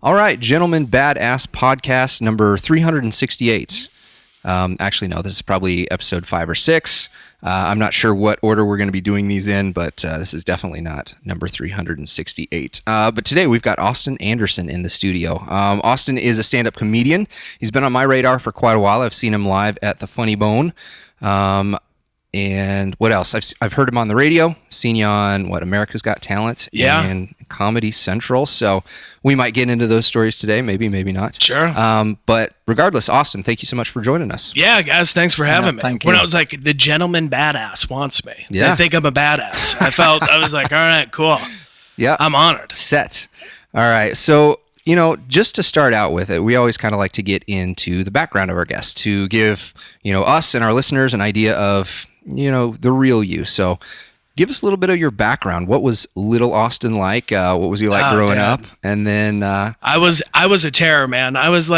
All right, Gentlemen Badass podcast number 368. Actually, no, this is probably episode 5 or 6. I'm not sure what order we're going to be doing these in, but this is definitely not number 368. But today we've got Austin Anderson in the studio. Austin is a stand-up comedian. He's been on my radar for quite a while. I've seen him live at the Funny Bone. And what else? I've heard him on the radio, seen you on America's Got Talent, and Comedy Central. So we might get into those stories today, maybe not. Sure. But regardless, Austin, thank you so much for joining us. Yeah, guys, thanks for having me. Thank you. When I was like, the gentleman badass wants me. Yeah. They think I'm a badass. I was like, all right, cool. Yeah. I'm honored. Set. All right. So, just to start out with it, we always kind of like to get into the background of our guests to give, us and our listeners an idea of, the real you. So give us a little bit of your background. What was little Austin like? What was he like growing up? And then I was a terror, man. I was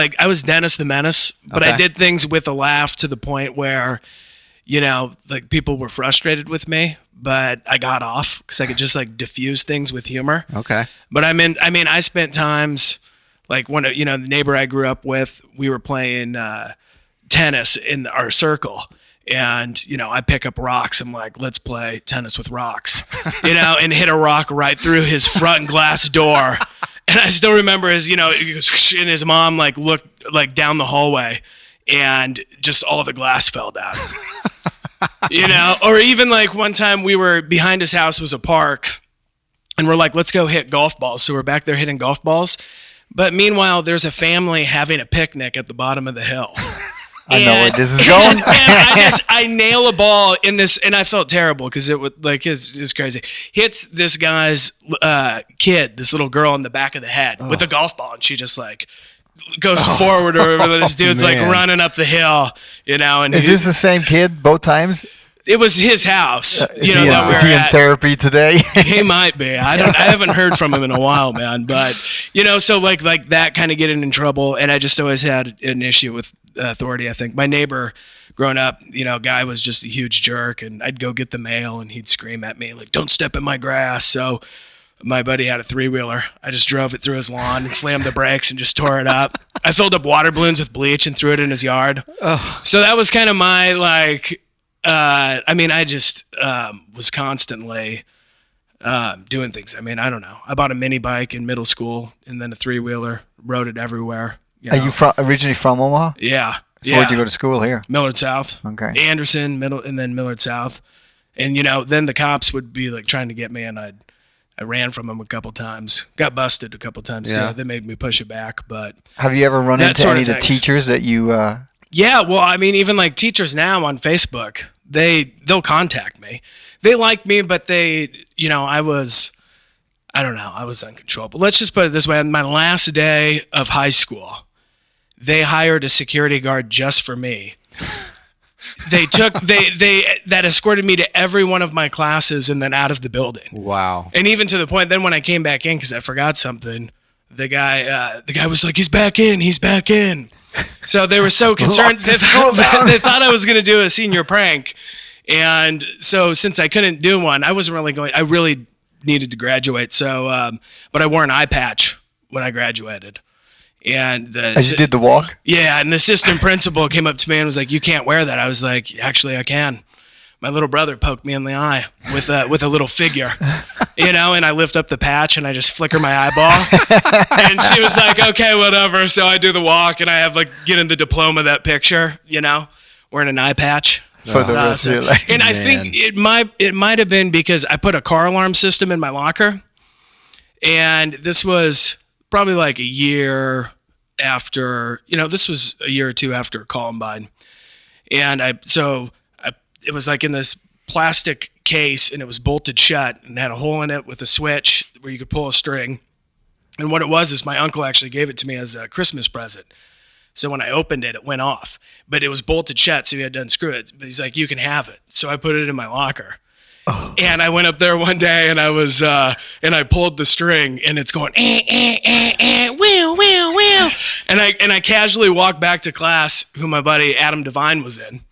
Dennis the Menace, but Okay. I did things with a laugh to the point where, people were frustrated with me, but I got off because I could just diffuse things with humor. okay. But I spent times when the neighbor I grew up with, we were playing tennis in our circle. And, I pick up rocks. I'm like, let's play tennis with rocks, and hit a rock right through his front glass door. And I still remember he goes, and his mom looked down the hallway and just all the glass fell down, or even one time we were behind his house was a park and we're like, let's go hit golf balls. So we're back there hitting golf balls. But meanwhile, there's a family having a picnic at the bottom of the hill. I know where this is going. And I nail a ball in this, and I felt terrible because it was crazy. Hits this guy's kid, this little girl in the back of the head with a golf ball, and she just goes forward, or this dude's running up the hill, And Is this the same kid both times? It was his house. Is he in therapy today? He might be. I haven't heard from him in a while, man. But so like that kind of getting in trouble, and I just always had an issue with authority. I think my neighbor growing up, guy was just a huge jerk, and I'd go get the mail and he'd scream at me like, don't step in my grass. So my buddy had a 3-wheeler. I just drove it through his lawn and slammed the brakes and just tore it up. I filled up water balloons with bleach and threw it in his yard. Oh. So that was kind of my I just was constantly doing things. I don't know. I bought a mini bike in middle school and then a 3-wheeler, rode it everywhere. Are you originally from Omaha? Yeah. So where'd you go to school here? Millard South. Okay. Anderson, and then Millard South. And, then the cops would be trying to get me, and I ran from them a couple times. Got busted a couple times too. They made me push it back. But have you ever run into any of the teachers that you... Yeah, well, even teachers now on Facebook, they'll contact me. They like me, but they, I was uncontrollable. Let's just put it this way. On my last day of high school, they hired a security guard just for me. That escorted me to every one of my classes and then out of the building. Wow. And even to the point, then when I came back in, because I forgot something, the guy was like, he's back in. So they were so concerned. They thought I was going to do a senior prank. And so since I couldn't do one, I wasn't really going, I really needed to graduate. So, but I wore an eye patch when I graduated. And as you did the walk? Yeah. And the assistant principal came up to me and was like, you can't wear that. I was like, actually I can. My little brother poked me in the eye with a little figure, and I lift up the patch and I just flicker my eyeball. And she was like, okay, whatever. So I do the walk and I have getting the diploma, that picture, wearing an eye patch. For the rest of your life. And I think it might have been because I put a car alarm system in my locker. And this was probably a year after, this was a year or two after Columbine. And it was in this plastic case and it was bolted shut and had a hole in it with a switch where you could pull a string. And what it was is my uncle actually gave it to me as a Christmas present. So when I opened it, it went off, but it was bolted shut, so he had to unscrew it. But he's like, you can have it. So I put it in my locker. Oh. And I went up there one day and I was, and I pulled the string and it's going, wheel. And I casually walked back to class, who my buddy Adam Devine was in,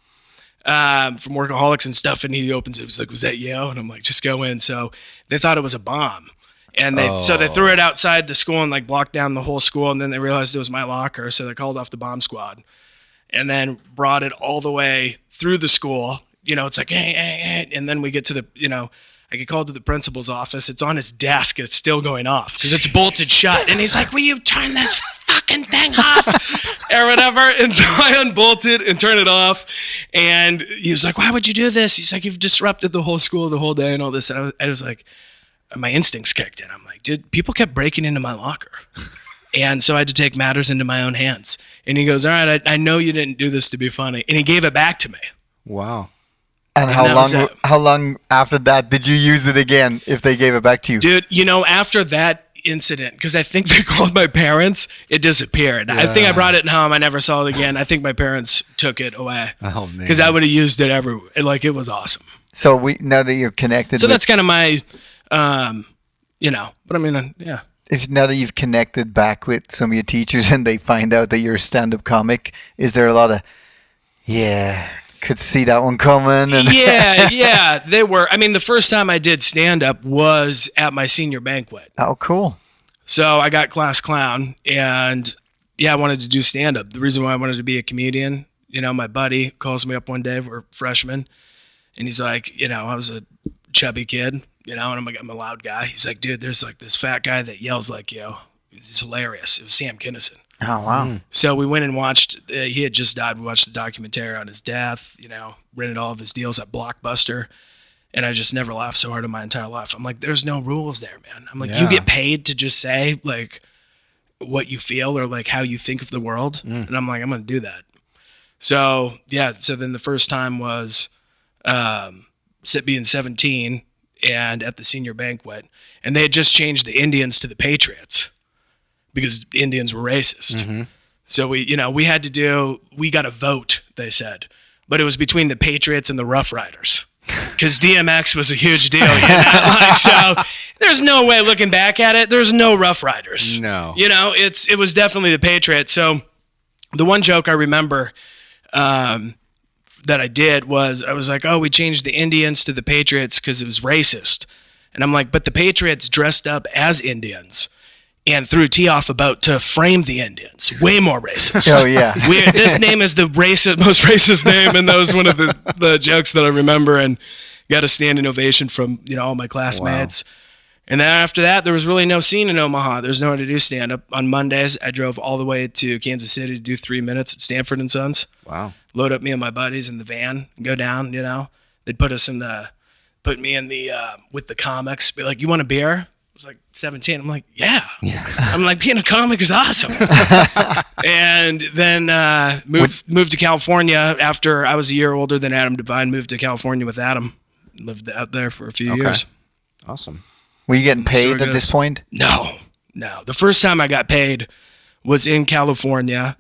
from Workaholics and stuff. And he opens it. He was like, was that you? And I'm like, just go in. So they thought it was a bomb. And so they threw it outside the school and like blocked down the whole school. And then they realized it was my locker. So they called off the bomb squad and then brought it all the way through the school. You know, it's like, hey. And then we get to the, you know, I get called to the principal's office. It's on his desk. It's still going off because it's bolted shut. And he's like, will you turn this fucking thing off or whatever? And so I unbolted and turned it off. And he was like, why would you do this? He's like, you've disrupted the whole school the whole day and all this. And I was like, my instincts kicked in. I'm like, dude, people kept breaking into my locker. And so I had to take matters into my own hands. And he goes, all right, I know you didn't do this to be funny. And he gave it back to me. Wow. And how long after that did you use it again if they gave it back to you? Dude, you know, after that incident, because I think they called my parents, it disappeared. Yeah. I think I brought it home. I never saw it again. I think my parents took it away. Oh, man. Because I would have used it everywhere. Like, it was awesome. So now that you're connected. So that's kind of my, you know, but I mean, yeah. Now that you've connected back with some of your teachers and they find out that you're a stand-up comic, is there a lot of, could see that one coming? And yeah, they were. I mean, the first time I did stand-up was at my senior banquet. Oh, cool. So I got class clown, and I wanted to do stand-up. The reason why I wanted to be a comedian, you know, my buddy calls me up one day, we're freshmen, and he's like, you know, I was a chubby kid, you know, and I'm a loud guy. He's like, dude, there's like this fat guy that yells like you. He's hilarious. It was Sam Kinison. Oh, wow. So we went and watched, he had just died. We watched the documentary on his death, you know, rented all of his deals at Blockbuster. And I just never laughed so hard in my entire life. I'm like, there's no rules there, man. I'm like, you get paid to just say like what you feel or like how you think of the world. And I'm like, I'm going to do that. So, so then the first time was being 17 and at the senior banquet. And they had just changed the Indians to the Patriots, because Indians were racist. Mm-hmm. So we got a vote, they said, but it was between the Patriots and the Rough Riders, because DMX was a huge deal. You know? So there's no way, looking back at it, there's no Rough Riders. No. You know, it was definitely the Patriots. So the one joke I remember that I did was, I was like, oh, we changed the Indians to the Patriots because it was racist. And I'm like, but the Patriots dressed up as Indians and threw tea off a boat to frame the Indians. Way more racist. Oh, yeah. This name is the most racist name, and that was one of the jokes that I remember, and got a standing ovation from, you know, all my classmates. Wow. And then after that, there was really no scene in Omaha. There's nowhere to do stand-up. On Mondays, I drove all the way to Kansas City to do 3 minutes at Stanford & Sons. Wow. Load up me and my buddies in the van and go down, you know. They'd put me in the, with the comics, be like, you want a beer? I was like 17. I'm like, yeah. I'm like, being a comic is awesome. And then moved to California after I was a year older than Adam Devine. Moved to California with Adam. Lived out there for a few years. Awesome. Were you getting paid at this point? No. The first time I got paid was in California.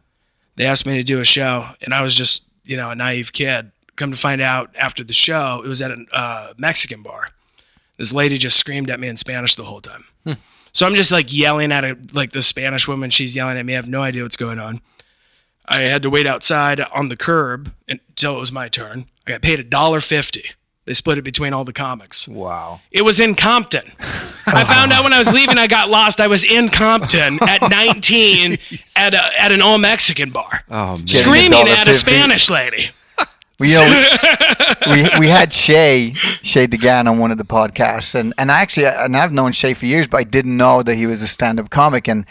They asked me to do a show, and I was just, you know, a naive kid. Come to find out after the show, it was at a Mexican bar. This lady just screamed at me in Spanish the whole time. So I'm just like yelling at like the Spanish woman. She's yelling at me. I have no idea what's going on. I had to wait outside on the curb until it was my turn. I got paid $1.50. They split it between all the comics. Wow. It was in Compton. I found out when I was leaving, I got lost. I was in Compton at 19 at an all Mexican bar. Oh, man. Screaming at a Spanish lady. We had Shay DeGan on one of the podcasts, and I've known Shay for years, but I didn't know that he was a stand-up comic. And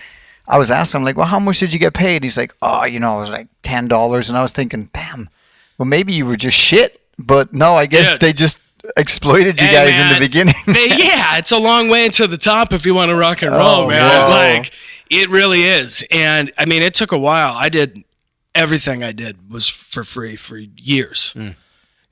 I was asking him, like, well, how much did you get paid? He's like, oh, you know, it was like $10. And I was thinking, damn, well, maybe you were just shit. But no, I guess they just exploited you guys in the beginning. It's a long way to the top if you want to rock and roll, man. Whoa. Like, it really is. And I mean, it took a while. Everything I did was for free for years.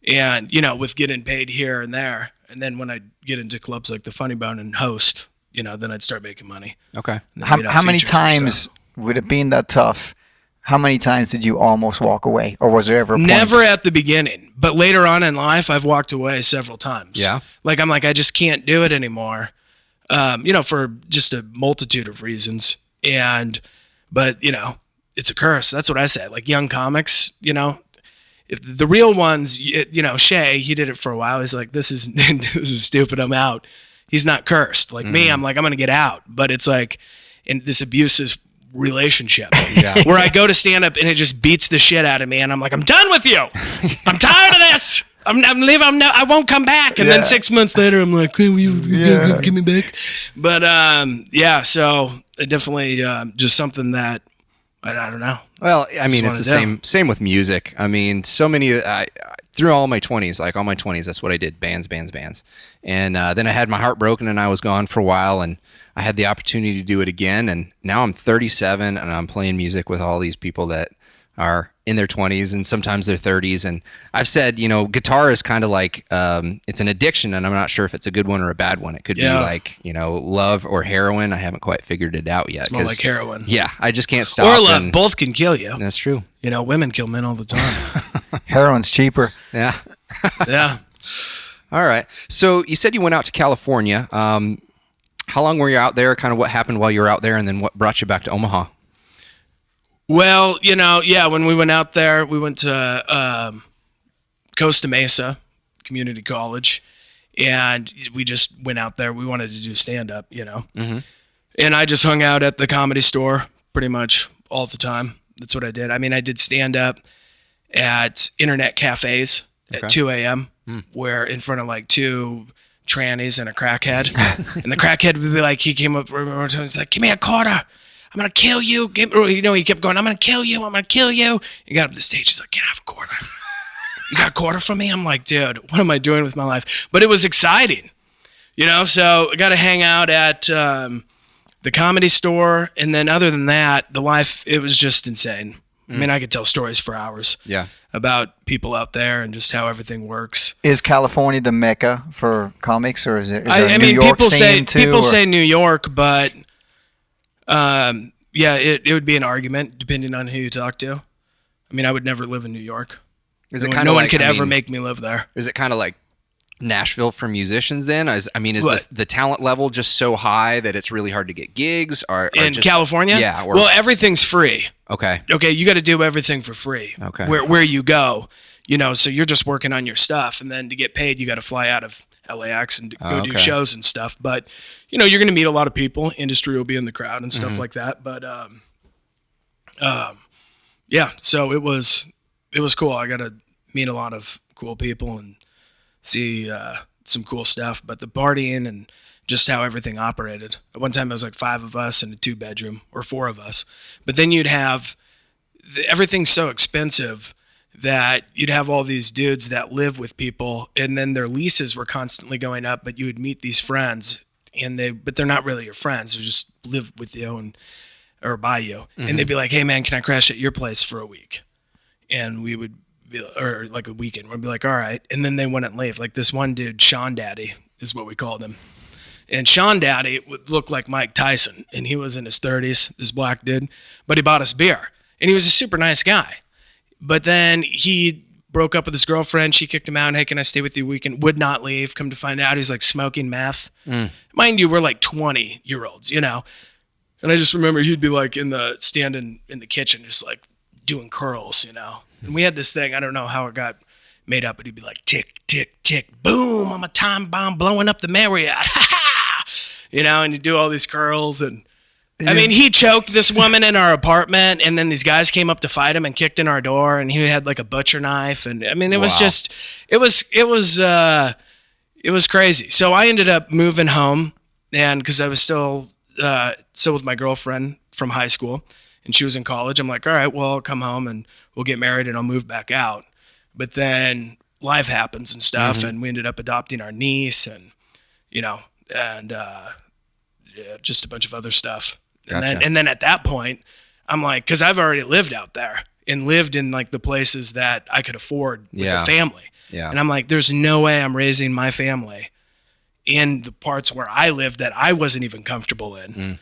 And, you know, with getting paid here and there. And then when I get into clubs like the Funny Bone and host, you know, then I'd start making money. Okay. How many times would it be that tough? How many times did you almost walk away? Or was there ever a point? Never at the beginning. But later on in life, I've walked away several times. Yeah. Like, I'm like, I just can't do it anymore. You know, for just a multitude of reasons. But, you know, it's a curse. That's what I say. Like, young comics, you know, if the real ones, you know, Shay, he did it for a while. He's like, this is stupid. I'm out. he's not cursed. Like me, I'm like, I'm going to get out. But it's like in this abusive relationship where I go to stand up and it just beats the shit out of me. And I'm like, I'm done with you. I'm tired of this. I'm leaving. I won't come back. And then 6 months later, I'm like, hey, will you give me back? But so it definitely just something that I don't know. Well, I mean, it's the same with music. I mean, so many through all my 20s, like all my 20s, that's what I did, bands. And then I had my heart broken and I was gone for a while, and I had the opportunity to do it again. And now I'm 37 and I'm playing music with all these people that are in their 20s and sometimes their 30s. And I've said, guitar is kind of like, it's an addiction, and I'm not sure if it's a good one or a bad one. It could be like, love or heroin. I haven't quite figured it out yet. It's more like heroin. Yeah, I just can't stop. Or love. Both can kill you. That's true. Women kill men all the time. Heroin's cheaper. Yeah. Yeah. All right. So you said you went out to California. How long were you out there? Kind of what happened while you were out there, and then what brought you back to Omaha? Well, when we went out there, we went to Costa Mesa Community College, and we just went out there. We wanted to do stand-up, Mm-hmm. And I just hung out at the Comedy Store pretty much all the time. That's what I did. I mean, I did stand-up at internet cafes at 2 a.m., where in front of like two trannies and a crackhead. And the crackhead would be like, he came up, he's like, give me a quarter. I'm going to kill you. He kept going, I'm going to kill you. I'm going to kill you. He got up the stage. He's like, can I have a quarter? You got a quarter from me? I'm like, dude, what am I doing with my life? But it was exciting, so I got to hang out at the Comedy Store. And then other than that, the life, it was just insane. I mean, I could tell stories for hours about people out there and just how everything works. Is California the mecca for comics, or is there I New mean, York people scene too? People say New York, but it would be an argument depending on who you talk to. I mean, I would never live in New York. No one could ever make me live there. Is it kind of like Nashville for musicians then? Is the talent level just so high that it's really hard to get gigs? Or in just, California? Yeah. Well, everything's free. Okay, you got to do everything for free. Okay. Where you go, so you're just working on your stuff, and then to get paid, you got to fly out of LAX and go do shows and stuff. But you're going to meet a lot of people. Industry will be in the crowd and stuff like that. But so it was cool. I got to meet a lot of cool people and see some cool stuff. But the partying and just how everything operated. At one time, it was like 5 of us in a 2-bedroom, or 4 of us. But then you'd have everything's so expensive that you'd have all these dudes that live with people, and then their leases were constantly going up. But you would meet these friends, but they're not really your friends. They just live with you or by you, and they'd be like, "Hey, man, can I crash at your place for a week?" And we would be, or like a weekend. We'd be like, "All right," and then they wouldn't leave. Like this one dude, Sean Daddy is what we called him. And Sean Daddy would look like Mike Tyson, and he was in his 30s, this black dude, but he bought us beer, and he was a super nice guy. But then he broke up with his girlfriend. She kicked him out. Hey, can I stay with you a weekend? Would not leave. Come to find out, he's like smoking meth. Mind you, we're like 20-year-olds, And I just remember he'd be like standing in the kitchen, just like doing curls, And we had this thing, I don't know how it got made up, but he'd be like, tick, tick, tick, boom, I'm a time bomb blowing up the Marriott. And he'd do all these curls. And I mean, he choked this woman in our apartment, and then these guys came up to fight him and kicked in our door, and he had like a butcher knife. And I mean, it was just, it was crazy. So I ended up moving home, and because I was still with my girlfriend from high school, and she was in college. I'm like, all right, well, I'll come home and we'll get married and I'll move back out. But then life happens and stuff, and we ended up adopting our niece, and just a bunch of other stuff. Gotcha. And then at that point, I'm like, because I've already lived out there and lived in like the places that I could afford with a family. Yeah. And I'm like, there's no way I'm raising my family in the parts where I lived that I wasn't even comfortable in,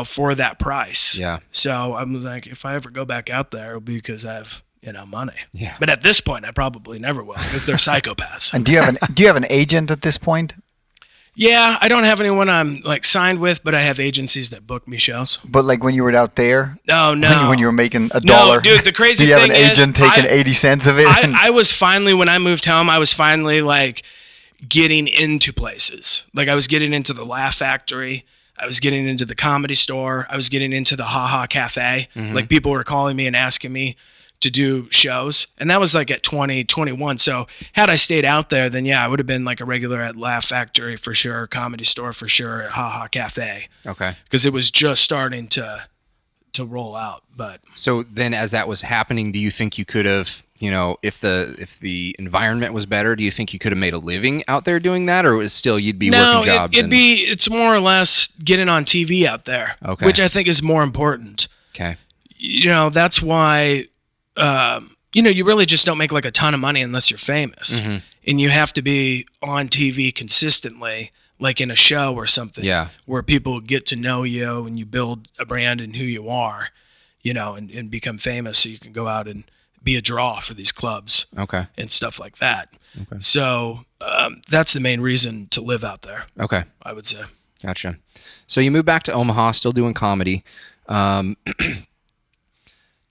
for that price. Yeah. So I'm like, if I ever go back out there, it'll be because I have, money. Yeah. But at this point, I probably never will because they're psychopaths. And do you have an agent at this point? Yeah, I don't have anyone I'm like signed with, but I have agencies that book me shows. But like when you were out there, no, when you were making $1, no, dude. The crazy thing is, do you have an agent taking 80 cents of it? I was finally, when I moved home, I was finally like, getting into places. Like I was getting into the Laugh Factory. I was getting into the Comedy Store. I was getting into the Ha Ha Cafe. Like people were calling me and asking me to do shows. And that was like at 20, 21. So had I stayed out there, then yeah, I would have been like a regular at Laugh Factory for sure, Comedy Store for sure, at Ha Ha Cafe. Okay. Because it was just starting to roll out. But So then as that was happening, do you think you could have, if the environment was better, do you think you could have made a living out there doing that, or was still you'd be working jobs? It's more or less getting on TV out there, Okay. which I think is more important. Okay. That's why, you really just don't make like a ton of money unless you're famous. And you have to be on TV consistently, like in a show or something, where people get to know you and you build a brand and who you are, and become famous so you can go out and be a draw for these clubs Okay. and stuff like that. Okay. So that's the main reason to live out there, Okay. I would say. Gotcha. So you moved back to Omaha, still doing comedy.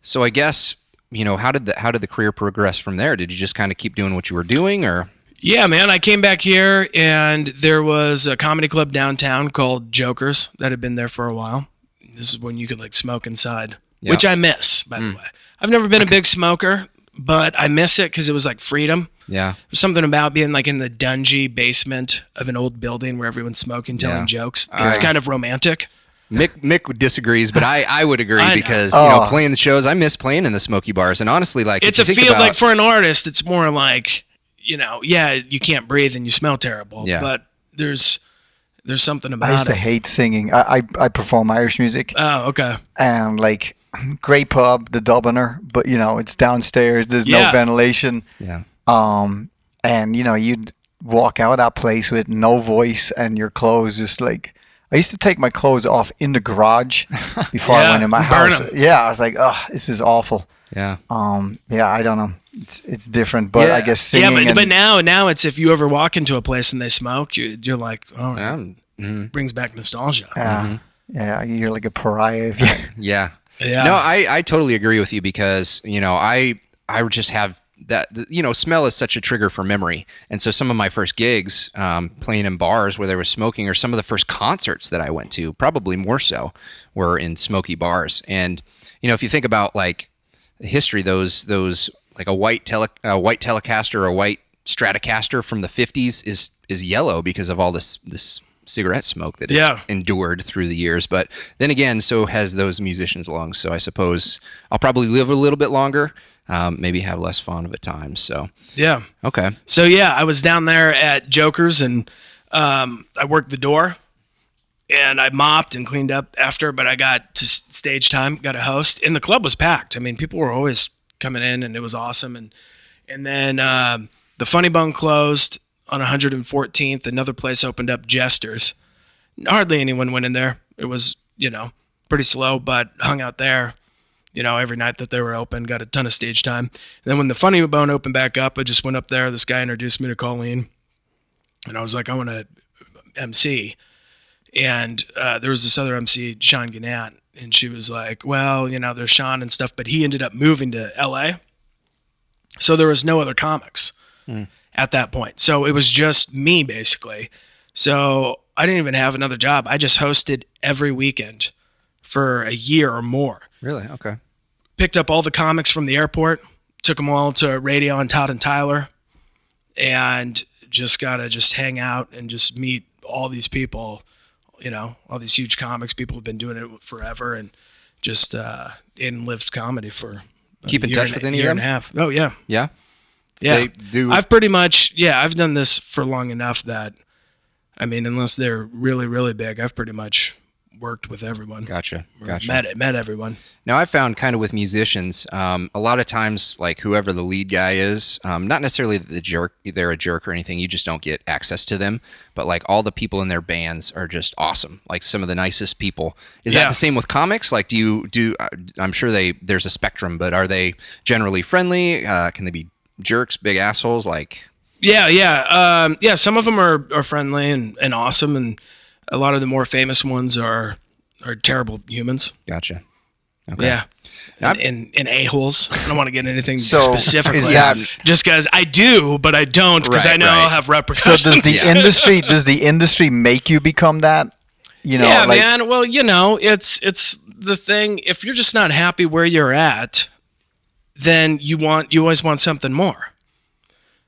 So I guess, how did the career progress from there? Did you just kind of keep doing what you were doing, or? Yeah, man, I came back here and there was a comedy club downtown called Jokers that had been there for a while. This is when you could like smoke inside, which I miss, by the way. I've never been a big smoker, but I miss it because it was like freedom. Yeah. There's something about being like in the dungy basement of an old building where everyone's smoking, telling jokes. It's kind of romantic. Mick disagrees, but I would agree because playing the shows, I miss playing in the smoky bars, and honestly, like it's a feel like for an artist, it's more like you can't breathe and you smell terrible. Yeah. But there's something about it. I used to hate singing. I perform Irish music. Oh, okay. And like great pub, the Dubliner, but it's downstairs. There's no ventilation. Yeah. And you'd walk out of that place with no voice and your clothes just like. I used to take my clothes off in the garage before I went in my house. 'em. Yeah, I was like, oh, this is awful. Yeah. I don't know. It's different, but I guess singing. Yeah, but now it's if you ever walk into a place and they smoke, you're like, oh, brings back nostalgia. Yeah, you're like a pariah. If you, Yeah. Yeah. No, I totally agree with you because, I just have that, smell is such a trigger for memory. And so some of my first gigs, playing in bars where there was smoking, or some of the first concerts that I went to, probably more so, were in smoky bars. And, if you think about like history, those like a white Telecaster or a white Stratocaster from the 50s is yellow because of all this cigarette smoke that it's endured through the years. But then again, so has those musicians along. So I suppose I'll probably live a little bit longer, maybe have less fun of it times. So yeah. Okay. So yeah, I was down there at Jokers and I worked the door and I mopped and cleaned up after, but I got to stage time, got a host, and the club was packed. I mean, people were always coming in and it was awesome. And then the Funny Bone closed on 114th. Another place opened up, Jesters. Hardly anyone went in there. It was, pretty slow, but hung out there, every night that they were open, got a ton of stage time. And then when the Funny Bone opened back up, I just went up there. This guy introduced me to Colleen, and I was like, I want to MC. And there was this other MC, Sean Gannett, and she was like, well, there's Sean and stuff, but he ended up moving to LA. So there was no other comics at that point. So it was just me, basically. So I didn't even have another job. I just hosted every weekend for a year or more. Really? Okay. Picked up all the comics from the airport, took them all to Radio on Todd and Tyler, and just got to just hang out and just meet all these people, all these huge comics. People have been doing it forever and just lived comedy for Keep in touch with any of year them? and a half. Oh, yeah. Yeah. Yeah. They do. I've pretty much, I've done this for long enough that, I mean, unless they're really, really big, I've pretty much worked with everyone. Gotcha. Met everyone. Now, I found kind of with musicians, a lot of times, like whoever the lead guy is, not necessarily they're a jerk or anything. You just don't get access to them. But like all the people in their bands are just awesome. Like some of the nicest people. Is that the same with comics? Like, I'm sure there's a spectrum, but are they generally friendly? Can they be jerks, big assholes? Like, yeah. Some of them are friendly and awesome, and a lot of the more famous ones are terrible humans. Gotcha. Okay. Yeah. And a-holes. I don't want to get anything So, specifically. is that- just because I do, but I don't because I know I'll have So repercussions. does the industry make you become that? You know, yeah, like, man. Well, it's the thing. If you're just not happy where you're at, then you always want something more.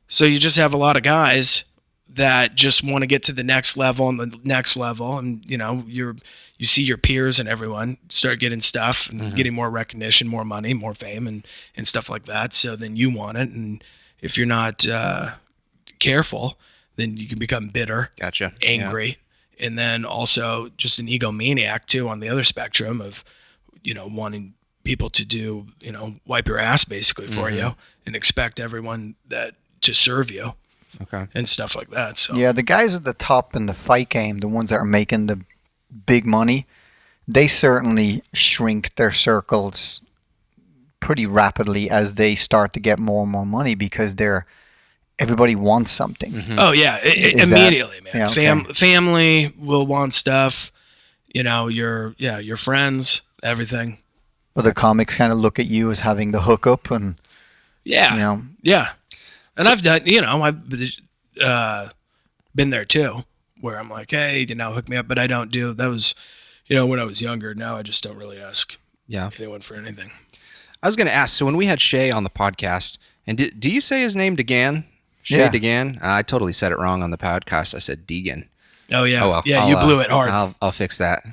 So you just have a lot of guys that just want to get to the next level and the next level, and you see your peers and everyone start getting stuff and getting more recognition, more money, more fame, and stuff like that. So then you want it, and if you're not careful, then you can become bitter, Gotcha. angry, and then also just an egomaniac too on the other spectrum of wanting people to do wipe your ass basically for you and expect everyone that to serve you. Okay. And stuff like that. So yeah, the guys at the top in the fight game, the ones that are making the big money, they certainly shrink their circles pretty rapidly as they start to get more and more money because everybody wants something. Oh yeah, Is immediately, man. Yeah, okay. Family will want stuff. Your friends, everything. But the comics kind of look at you as having the hookup, and Yeah, yeah. And I've done, I've been there too, where I'm like, hey, hook me up, but I don't do. That was, when I was younger. Now I just don't really ask anyone for anything. I was going to ask, so when we had Shay on the podcast, and do you say his name DeGan? Shay Yeah. DeGan? I totally said it wrong on the podcast. I said Deegan. Oh yeah, Oh well. yeah, I'll, you blew it hard. I'll fix that.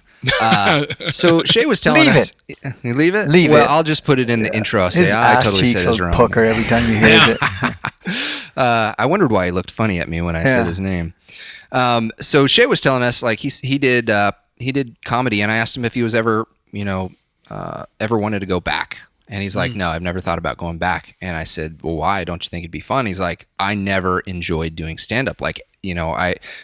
So Shay was telling Leave us. You leave it? Leave well, it. I'll just put it in the intro. I'll say, his I ass totally cheeks said his will wrong. pucker every time he hears it. I wondered why he looked funny at me when I said his name. So Shay was telling us like he did comedy, and I asked him if he was ever ever wanted to go back, and he's like, no, I've never thought about going back. And I said, well, why? Don't you think it'd be fun? He's like, I never enjoyed doing stand up. Like,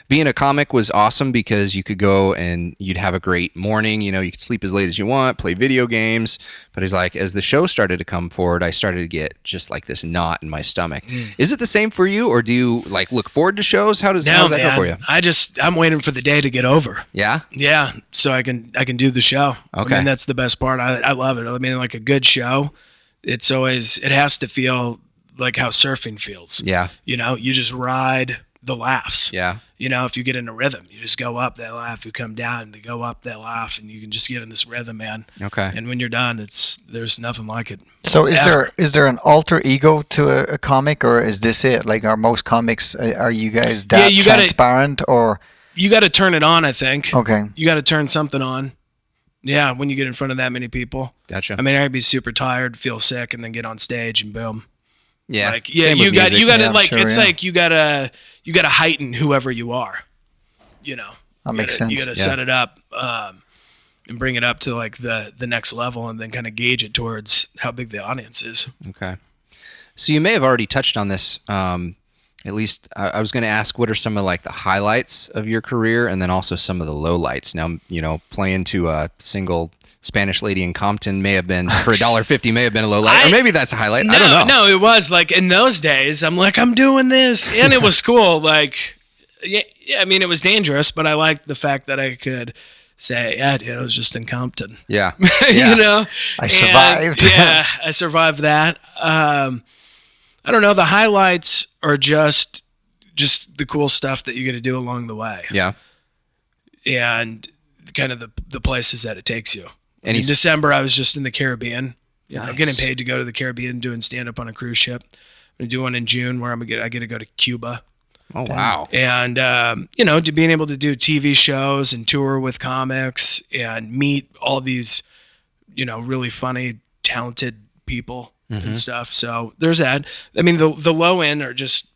being a comic was awesome because you could go and you'd have a great morning. You could sleep as late as you want, play video games. But he's like, as the show started to come forward, I started to get just like this knot in my stomach. Is it the same for you, or do you like look forward to shows? How does that go for you? I'm waiting for the day to get over. Yeah. Yeah, so I can do the show. Okay. I mean, that's the best part. I love it. I mean, like a good show, it has to feel like how surfing feels. Yeah. You just ride the laughs. Yeah. If you get in a rhythm, you just go up, they laugh. You come down, they go up, they laugh, and you can just get in this rhythm, man. Okay. And when you're done, there's nothing like it. So ever. is there an alter ego to a comic, or is this it? Like, are most comics, are you guys that transparent, or? You got to turn it on, I think. Okay. You got to turn something on. Yeah, when you get in front of that many people. Gotcha. I mean, I'd be super tired, feel sick, and then get on stage and boom. Yeah. Like, yeah, Same with you got music. to Yeah, like sure, it's yeah. like you gotta heighten whoever you are. That makes sense. You gotta set it up and bring it up to like the next level, and then kind of gauge it towards how big the audience is. Okay. So you may have already touched on this. At least I was going to ask, what are some of like the highlights of your career, and then also some of the lowlights? Now, playing to a single Spanish lady in Compton may have been for $1.50 may have been a low light, or maybe that's a highlight. I don't know. No, it was like in those days. I'm like, I'm doing this, and it was cool. Like, yeah. I mean, it was dangerous, but I liked the fact that I could say, yeah, dude, I was just in Compton. Yeah. Yeah. I survived. Yeah, I survived that. I don't know. The highlights are just the cool stuff that you get to do along the way. Yeah. And kind of the places that it takes you. And in December, I was just in the Caribbean. Nice. I'm getting paid to go to the Caribbean doing stand-up on a cruise ship. I'm going to do one in June where I get to go to Cuba. Oh, wow. And, to being able to do TV shows and tour with comics and meet all these, really funny, talented people and stuff. So there's that. I mean, the low end are just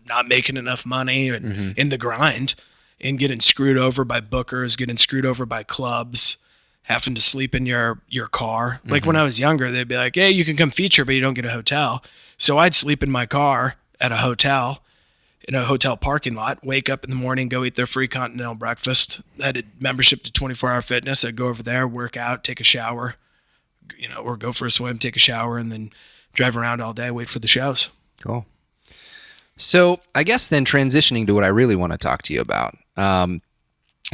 not making enough money and in the grind and getting screwed over by bookers, getting screwed over by clubs, having to sleep in your car. Like when I was younger, they'd be like, hey, you can come feature, but you don't get a hotel. So I'd sleep in my car at a hotel, in a hotel parking lot, wake up in the morning, go eat their free continental breakfast. I had a membership to 24 Hour Fitness. I'd go over there, work out, take a shower, or go for a swim, take a shower, and then drive around all day, wait for the shows. Cool. So I guess then transitioning to what I really want to talk to you about.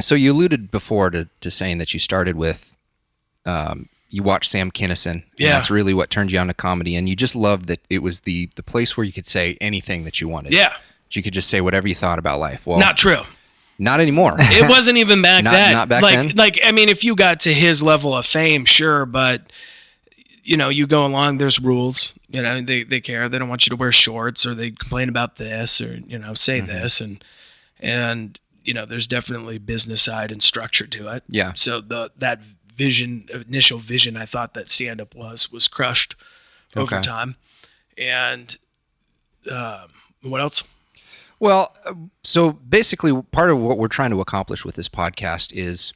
So you alluded before to saying that you started with you watch Sam Kinison. And Yeah. that's really what turned you on to comedy. And you just loved that it was the place where you could say anything that you wanted. Yeah. You could just say whatever you thought about life. Well, Not true. not anymore. It wasn't even back then. Not back like, then? Like, I mean, if you got to his level of fame, sure, but you go along, there's rules. They care. They don't want you to wear shorts, or they complain about this, or say this, and there's definitely business side and structure to it. Yeah. So that initial vision, I thought that stand up was crushed over Okay. time. And what else? Well, so basically, part of what we're trying to accomplish with this podcast is,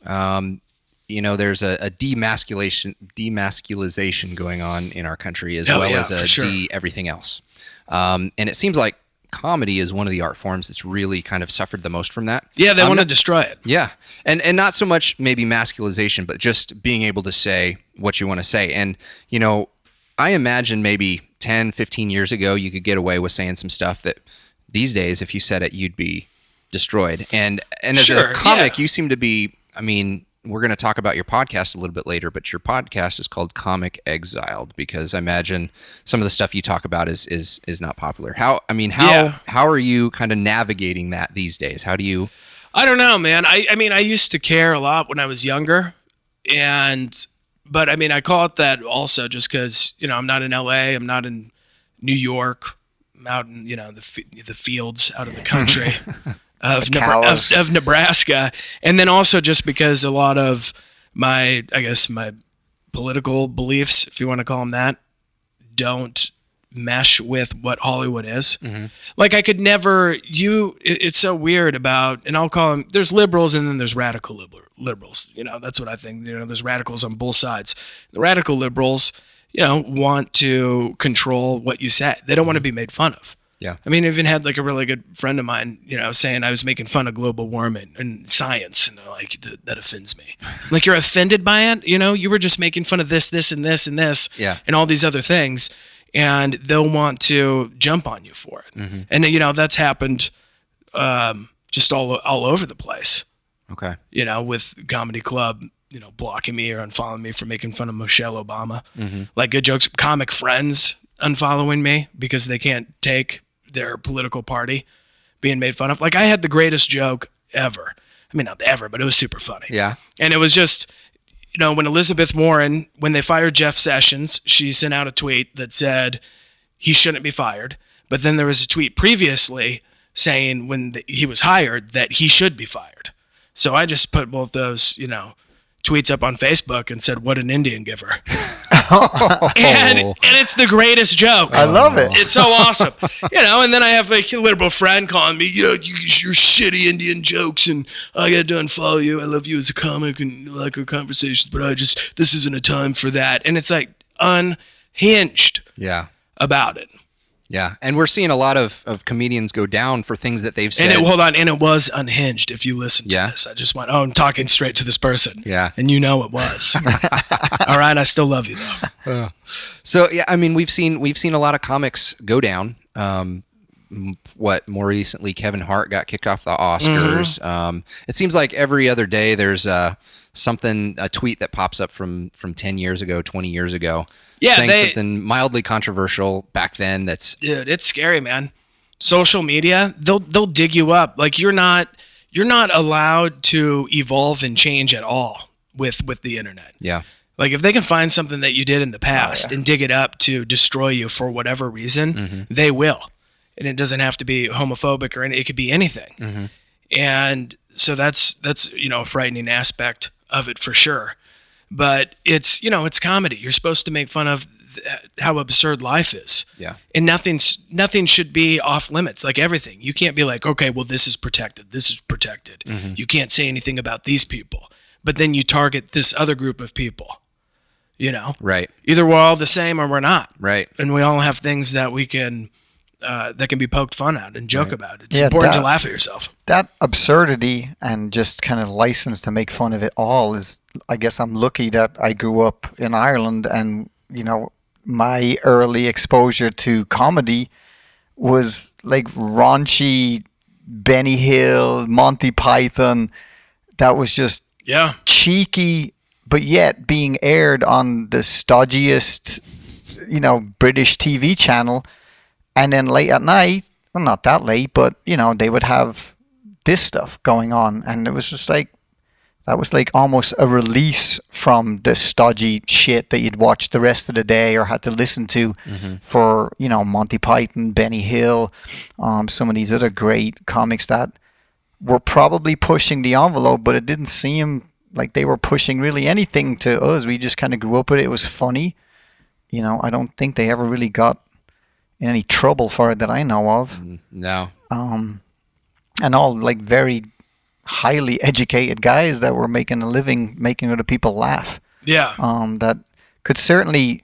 there's a demasculization going on in our country, as well as a for sure. everything else. And it seems like comedy is one of the art forms that's really kind of suffered the most from that. Yeah, they want to destroy it. Yeah. And not so much maybe masculization, but just being able to say what you want to say. And, I imagine maybe 10, 15 years ago, you could get away with saying some stuff that these days, if you said it, you'd be destroyed. And as Sure, a comic, yeah. you seem to be, we're going to talk about your podcast a little bit later, but your podcast is called Comic Exiled, because I imagine some of the stuff you talk about is not popular. How are you kind of navigating that these days? How do you... I don't know, man. I used to care a lot when I was younger, but I call it that also just because I'm not in LA, I'm not in New York, I'm out in the fields out of the country of Nebraska, and then also just because a lot of my political beliefs, if you want to call them that, don't mesh with what Hollywood is. Mm-hmm. Like I could never, it's so weird about, and I'll call them, there's liberals and then there's radical liberals. That's what I think. There's radicals on both sides. The radical liberals, want to control what you say. They don't want to be made fun of. Yeah. I even had like a really good friend of mine, saying I was making fun of global warming and science, and they're like, that offends me. Like, you're offended by it? You were just making fun of this, and this, and this, Yeah. and all these other things, and they'll want to jump on you for it. Mm-hmm. And that's happened just all over the place. Okay. With Comedy Club, blocking me or unfollowing me for making fun of Michelle Obama. Mm-hmm. Like Good Jokes, comic friends unfollowing me because they can't take their political party being made fun of. Like, I had the greatest joke ever. Not ever, but it was super funny. Yeah. And it was just, when Elizabeth Warren, when they fired Jeff Sessions, she sent out a tweet that said he shouldn't be fired. But then there was a tweet previously saying when he was hired that he should be fired. So I just put both those, tweets up on Facebook and said, "What an Indian giver." and it's the greatest joke. I love it. It's so awesome. And then I have like a liberal friend calling me, your shitty Indian jokes, and I got to unfollow you. I love you as a comic and I like our conversations, but this isn't a time for that. And it's like unhinged Yeah. about it. Yeah. And we're seeing a lot of comedians go down for things that they've said. And it was unhinged if you listen to Yeah. this. I just went, I'm talking straight to this person. Yeah. And it was. All right, I still love you though. So yeah, we've seen a lot of comics go down. More recently, Kevin Hart got kicked off the Oscars. Mm-hmm. It seems like every other day there's a tweet that pops up from 10 years ago, 20 years ago, saying something mildly controversial back then. Dude, it's scary, man. Social media, they'll dig you up. Like you're not allowed to evolve and change at all with the internet. Yeah. Like if they can find something that you did in the past and dig it up to destroy you for whatever reason, they will. And it doesn't have to be homophobic or it could be anything. Mm-hmm. And so that's a frightening aspect of it for sure. But it's comedy. You're supposed to make fun of how absurd life is. Yeah. And nothing should be off limits, like everything. You can't be like, okay, well, this is protected. This is protected. Mm-hmm. You can't say anything about these people. But then you target this other group of people, Right. Either we're all the same or we're not. Right. And we all have things that we can, that can be poked fun at and joke about. It's Yeah, important to laugh at yourself. That absurdity and just kind of license to make fun of it all is, I guess I'm lucky that I grew up in Ireland and, my early exposure to comedy was like raunchy Benny Hill, Monty Python. That was just Yeah. cheeky but yet being aired on the stodgiest, British TV channel, and then late at night, well, not that late, but they would have this stuff going on, and it was just like, that was like almost a release from the stodgy shit that you'd watch the rest of the day or had to listen to for, Monty Python, Benny Hill, some of these other great comics that were probably pushing the envelope, but it didn't seem like they were pushing really anything to us. We just kind of grew up with it. It was funny. I don't think they ever really got in any trouble for it that I know of. No. And all like very highly educated guys that were making a living making other people laugh. Yeah. That could certainly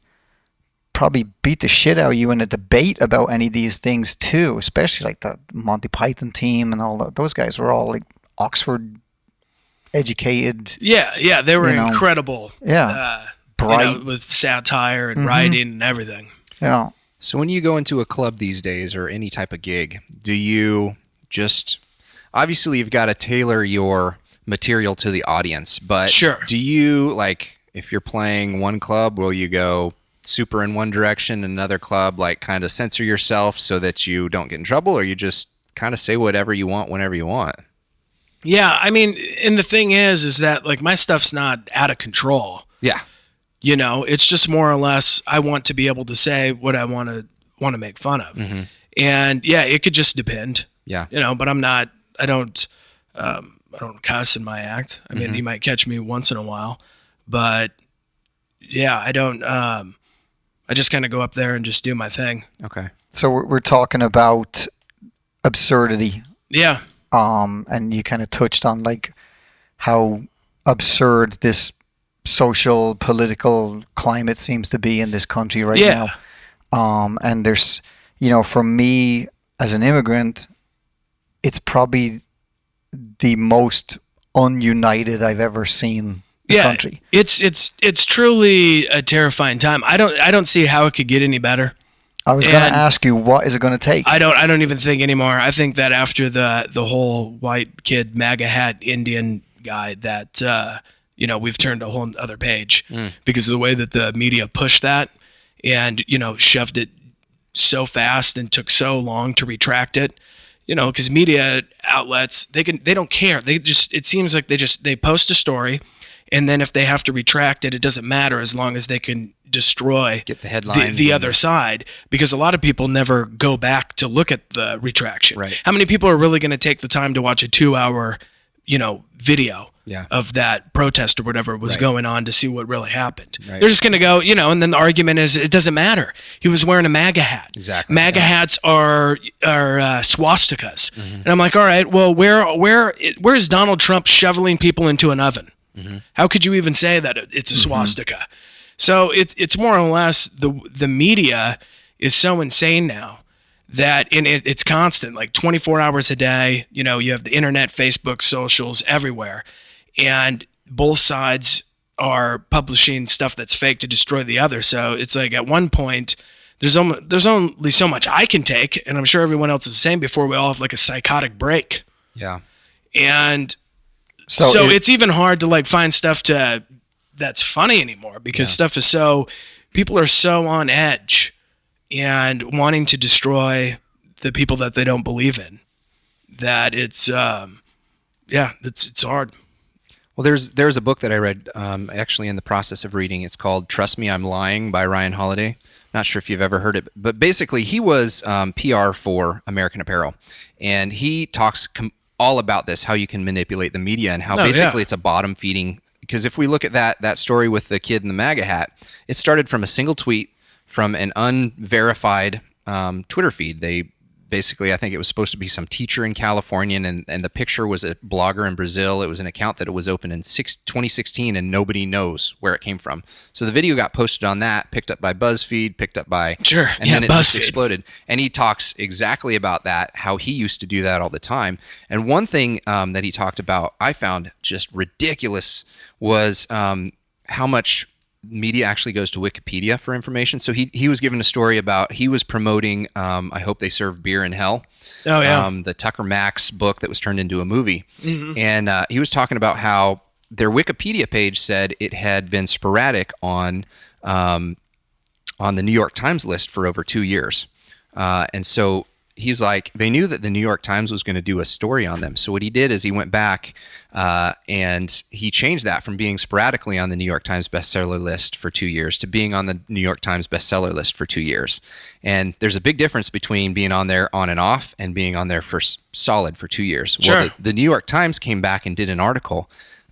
probably beat the shit out of you in a debate about any of these things too, especially like the Monty Python team and all that. Those guys were all like Oxford educated. Yeah, they were incredible. Yeah. Bright. With satire and writing and everything. Yeah. So when you go into a club these days or any type of gig, do you just, obviously you've got to tailor your material to the audience, but sure. Do you, like, if you're playing one club, will you go super in one direction, another club, like kind of censor yourself so that you don't get in trouble, or you just kind of say whatever you want whenever you want? Yeah, I mean, and the thing is that like my stuff's not out of control. Yeah. It's just more or less I want to be able to say what I want to make fun of. And yeah, it could just depend. Yeah. But I don't cuss in my act. I mean, you might catch me once in a while, but yeah, I don't, I just kind of go up there and just do my thing. Okay. So we're talking about absurdity. Yeah. And you kind of touched on like how absurd this social political climate seems to be in this country right now. And there's, for me as an immigrant, it's probably the most ununited I've ever seen the country. It's truly a terrifying time. I don't see how it could get any better. I was going to ask you, what is it going to take? I don't even think anymore. I think that after the whole white kid MAGA hat Indian guy that we've turned a whole other page because of the way that the media pushed that and shoved it so fast and took so long to retract it. Because media outlets, they don't care. It seems like they post a story, and then if they have to retract it, it doesn't matter as long as they can destroy get the headlines the other side, because a lot of people never go back to look at the retraction. Right. How many people are really going to take the time to watch a 2-hour, video of that protest or whatever was going on to see what really happened? Right. They're just going to go, and then the argument is it doesn't matter. He was wearing a MAGA hat. Exactly. MAGA hats are swastikas. And I'm like, all right, well, where's Donald Trump shoveling people into an oven? How could you even say that it's a swastika? So it's more or less the media is so insane now that it's constant, like 24 hours a day. You have the internet, Facebook, socials, everywhere, and both sides are publishing stuff that's fake to destroy the other. So it's like at one point there's only so much I can take, and I'm sure everyone else is the same, before we all have like a psychotic break. Yeah. And so it's even hard to like find stuff that's funny anymore, because stuff is people are so on edge and wanting to destroy the people that they don't believe in, that it's hard. Well, there's a book that I read, actually in the process of reading. It's called Trust Me, I'm Lying by Ryan Holiday. Not sure if you've ever heard it, but basically he was PR for American Apparel, and he talks all about this, how you can manipulate the media and how basically it's a bottom feeding. Because if we look at that story with the kid in the MAGA hat, it started from a single tweet from an unverified Twitter feed. They basically, I think it was supposed to be some teacher in California, and the picture was a blogger in Brazil. It was an account that it was open in 2016, and nobody knows where it came from. So the video got posted on that, picked up by BuzzFeed, picked up by... Sure, and then it just BuzzFeed exploded. And he talks exactly about that, how he used to do that all the time. And one thing that he talked about I found just ridiculous was how much media actually goes to Wikipedia for information. So he was given a story about, he was promoting I Hope They Serve Beer in Hell. Oh yeah. The Tucker Max book that was turned into a movie. And he was talking about how their Wikipedia page said it had been sporadic on the New York Times list for over 2 years. And so he's like, they knew that the New York Times was going to do a story on them. So what he did is he went back and he changed that from being sporadically on the New York Times bestseller list for 2 years to being on the New York Times bestseller list for 2 years. And there's a big difference between being on there on and off and being on there for solid for 2 years. Sure. Well, the New York Times came back and did an article,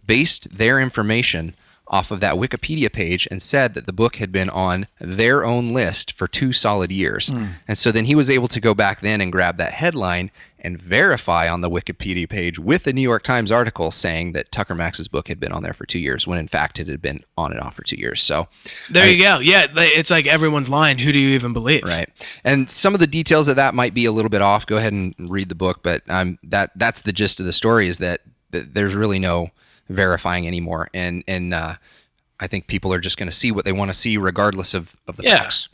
based their information off of that Wikipedia page, and said that the book had been on their own list for 2 solid years. And so then he was able to go back then and grab that headline and verify on the Wikipedia page with the New York Times article saying that Tucker Max's book had been on there for 2 years, when in fact it had been on and off for 2 years. So there you go. Yeah, it's like everyone's lying. Who do you even believe? Right. And some of the details of that might be a little bit off. Go ahead and read the book, but that's the gist of the story, is that there's really no verifying anymore, and I think people are just going to see what they want to see regardless of the facts.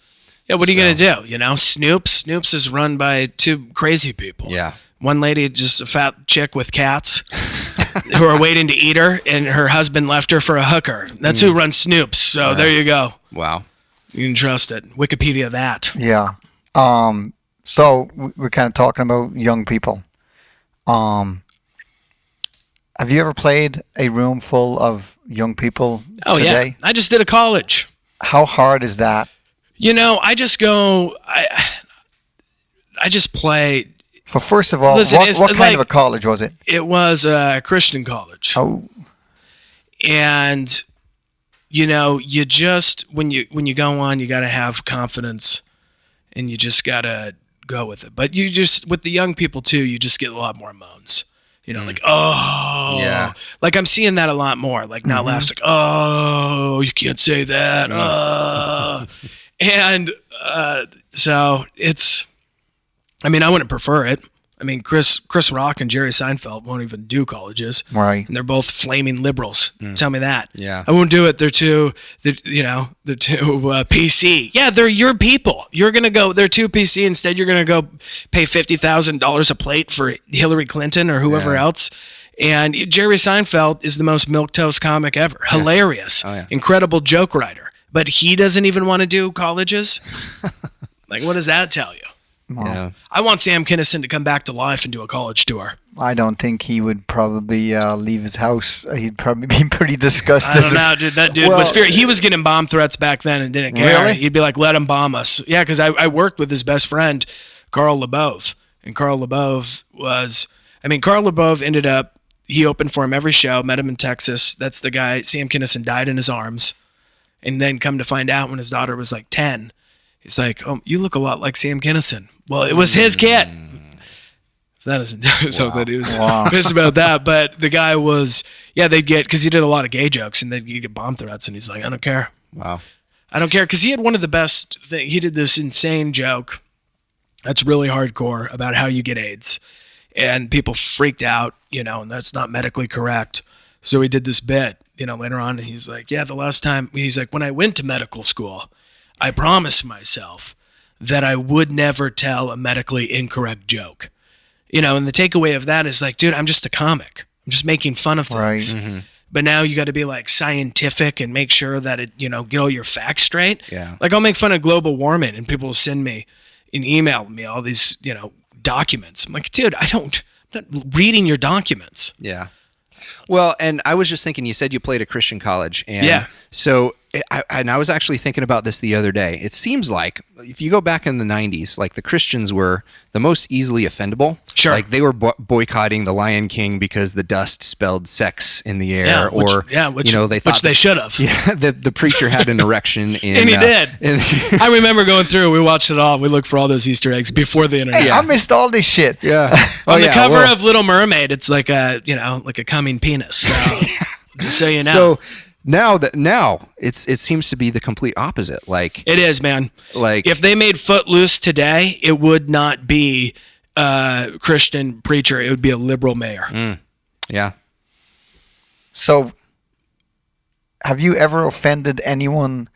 Yeah, what are you going to do? You know, Snoops is run by 2 crazy people. Yeah. One lady, just a fat chick with cats who are waiting to eat her, and her husband left her for a hooker. That's who runs Snoops. So there you go. Wow. You can trust it. Wikipedia that. Yeah. So we're kind of talking about young people. Have you ever played a room full of young people today? Yeah. I just did a college. How hard is that? You know, I just go, I just play. So first of all, Listen, what kind of a college was it? It was a Christian college. Oh. And, you know, you just, when you go on, you got to have confidence, and you just got to go with it. But you just, with the young people too, you just get a lot more moans. You know, like, oh, yeah. Like I'm seeing that a lot more. Like not laughs, like, oh, you can't say that. And so it's, I mean, I wouldn't prefer it. I mean, Chris Rock and Jerry Seinfeld won't even do colleges. Right. And they're both flaming liberals. Tell me that. Yeah. I won't do it. They're too PC. Yeah, they're your people. You're going to go, they're too PC. Instead, you're going to go pay $50,000 a plate for Hillary Clinton or whoever else. And Jerry Seinfeld is the most milquetoast comic ever. Hilarious. Oh, yeah. Incredible joke writer. But he doesn't even want to do colleges. Like, what does that tell you? Well, Yeah. I want Sam Kinison to come back to life and do a college tour. I don't think he would probably leave his house. He'd probably be pretty disgusted. I don't know, dude. That dude was fear. He was getting bomb threats back then and didn't care. Really? He'd be like, let him bomb us. Yeah, because I worked with his best friend, Carl LeBove. And Carl LeBove Carl LeBove ended up, he opened for him every show, met him in Texas. That's the guy, Sam Kinison died in his arms. And then come to find out when his daughter was like 10, he's like, oh, you look a lot like Sam Kinison. Well, it was his kid. That doesn't do something. He was pissed about that. But the guy was, they'd get, because he did a lot of gay jokes, and they'd get bomb threats, and he's like, I don't care. Wow. I don't care, because he had one of the best things. He did this insane joke that's really hardcore about how you get AIDS. And people freaked out, and that's not medically correct. So he did this bit, later on, and he's like, the last time, he's like, when I went to medical school, I promised myself that I would never tell a medically incorrect joke. And the takeaway of that is like, dude, I'm just a comic. I'm just making fun of things. Right. But now you got to be like scientific and make sure that it, get all your facts straight. Yeah. Like I'll make fun of global warming and people will send me and email me all these, documents. I'm like, dude, I'm not reading your documents. Yeah. Well, and I was just thinking, you said you played a Christian college. And Yeah. So I was actually thinking about this the other day. It seems like if you go back in the 90s, like the Christians were the most easily offendable. Sure. Like they were boycotting the Lion King because the dust spelled sex in the air. Which they thought they should have. Yeah, the preacher had an erection. And he did. I remember going through, we watched it all. We looked for all those Easter eggs before the internet. Hey, I missed all this shit. Yeah. On the cover of Little Mermaid, it's like a coming penis. So, just so you know. So now it seems to be the complete opposite. Like it is, man. Like if they made Footloose today, it would not be a Christian preacher. It would be a liberal mayor. Yeah. So have you ever offended anyone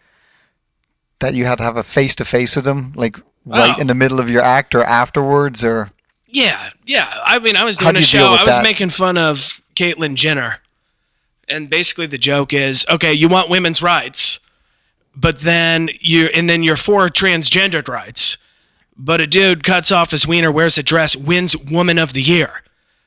that you had to have a face-to-face with them, like right in the middle of your act or afterwards, or? Yeah. I mean, I was How'd doing a you show. deal with I was that? making fun of Caitlyn Jenner. And basically the joke is, okay, you want women's rights, but then you're for transgendered rights. But a dude cuts off his wiener, wears a dress, wins Woman of the Year.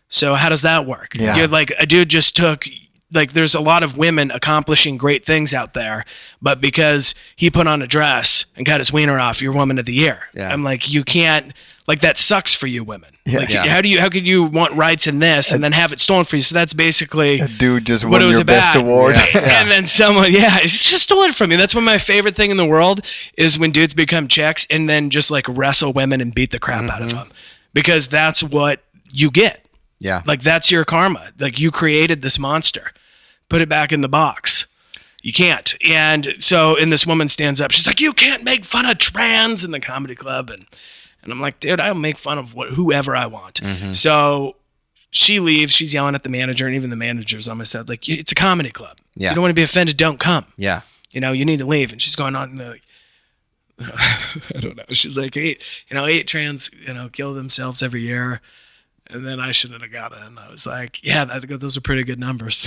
So how does that work? Yeah. You're like, a dude just took, like, there's a lot of women accomplishing great things out there, but because he put on a dress and cut his wiener off, you're Woman of the Year. Yeah. I'm like, you can't, like, that sucks for you women. Yeah. Like, Yeah. how could you want rights in this and then have it stolen for you? So that's basically A dude just what won it was your best about. award. Yeah. And then someone, it's just stolen from you. That's one of my favorite thing in the world is when dudes become chicks and then just like wrestle women and beat the crap out of them, because that's what you get. Yeah. Like, that's your karma. Like, you created this monster, put it back in the box. You can't. And so, and this woman stands up. She's like, you can't make fun of trans in the comedy club. And I'm like, dude, I'll make fun of whoever I want. So she leaves. She's yelling at the manager, and even the manager's on my side. Like, it's a comedy club. Yeah. You don't want to be offended. Don't come. Yeah. You know, you need to leave. And she's going on, like, I don't know. She's like, 8 trans, kill themselves every year. And then I shouldn't have got it. And I was like, yeah, those are pretty good numbers.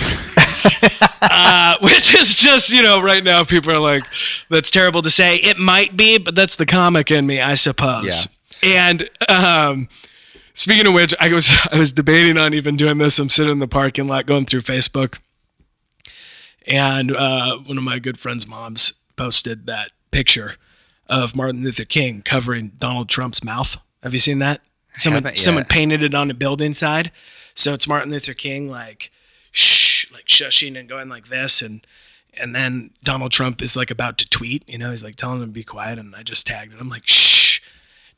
Which is just, right now people are like, that's terrible to say. It might be, but that's the comic in me, I suppose. Yeah. And speaking of which, I was debating on even doing this. I'm sitting in the parking lot going through Facebook. And one of my good friend's moms posted that picture of Martin Luther King covering Donald Trump's mouth. Have you seen that? Someone painted it on a building side. So it's Martin Luther King like shushing and going like this, and then Donald Trump is like about to tweet, he's like telling them to be quiet, and I just tagged it. I'm like, shh,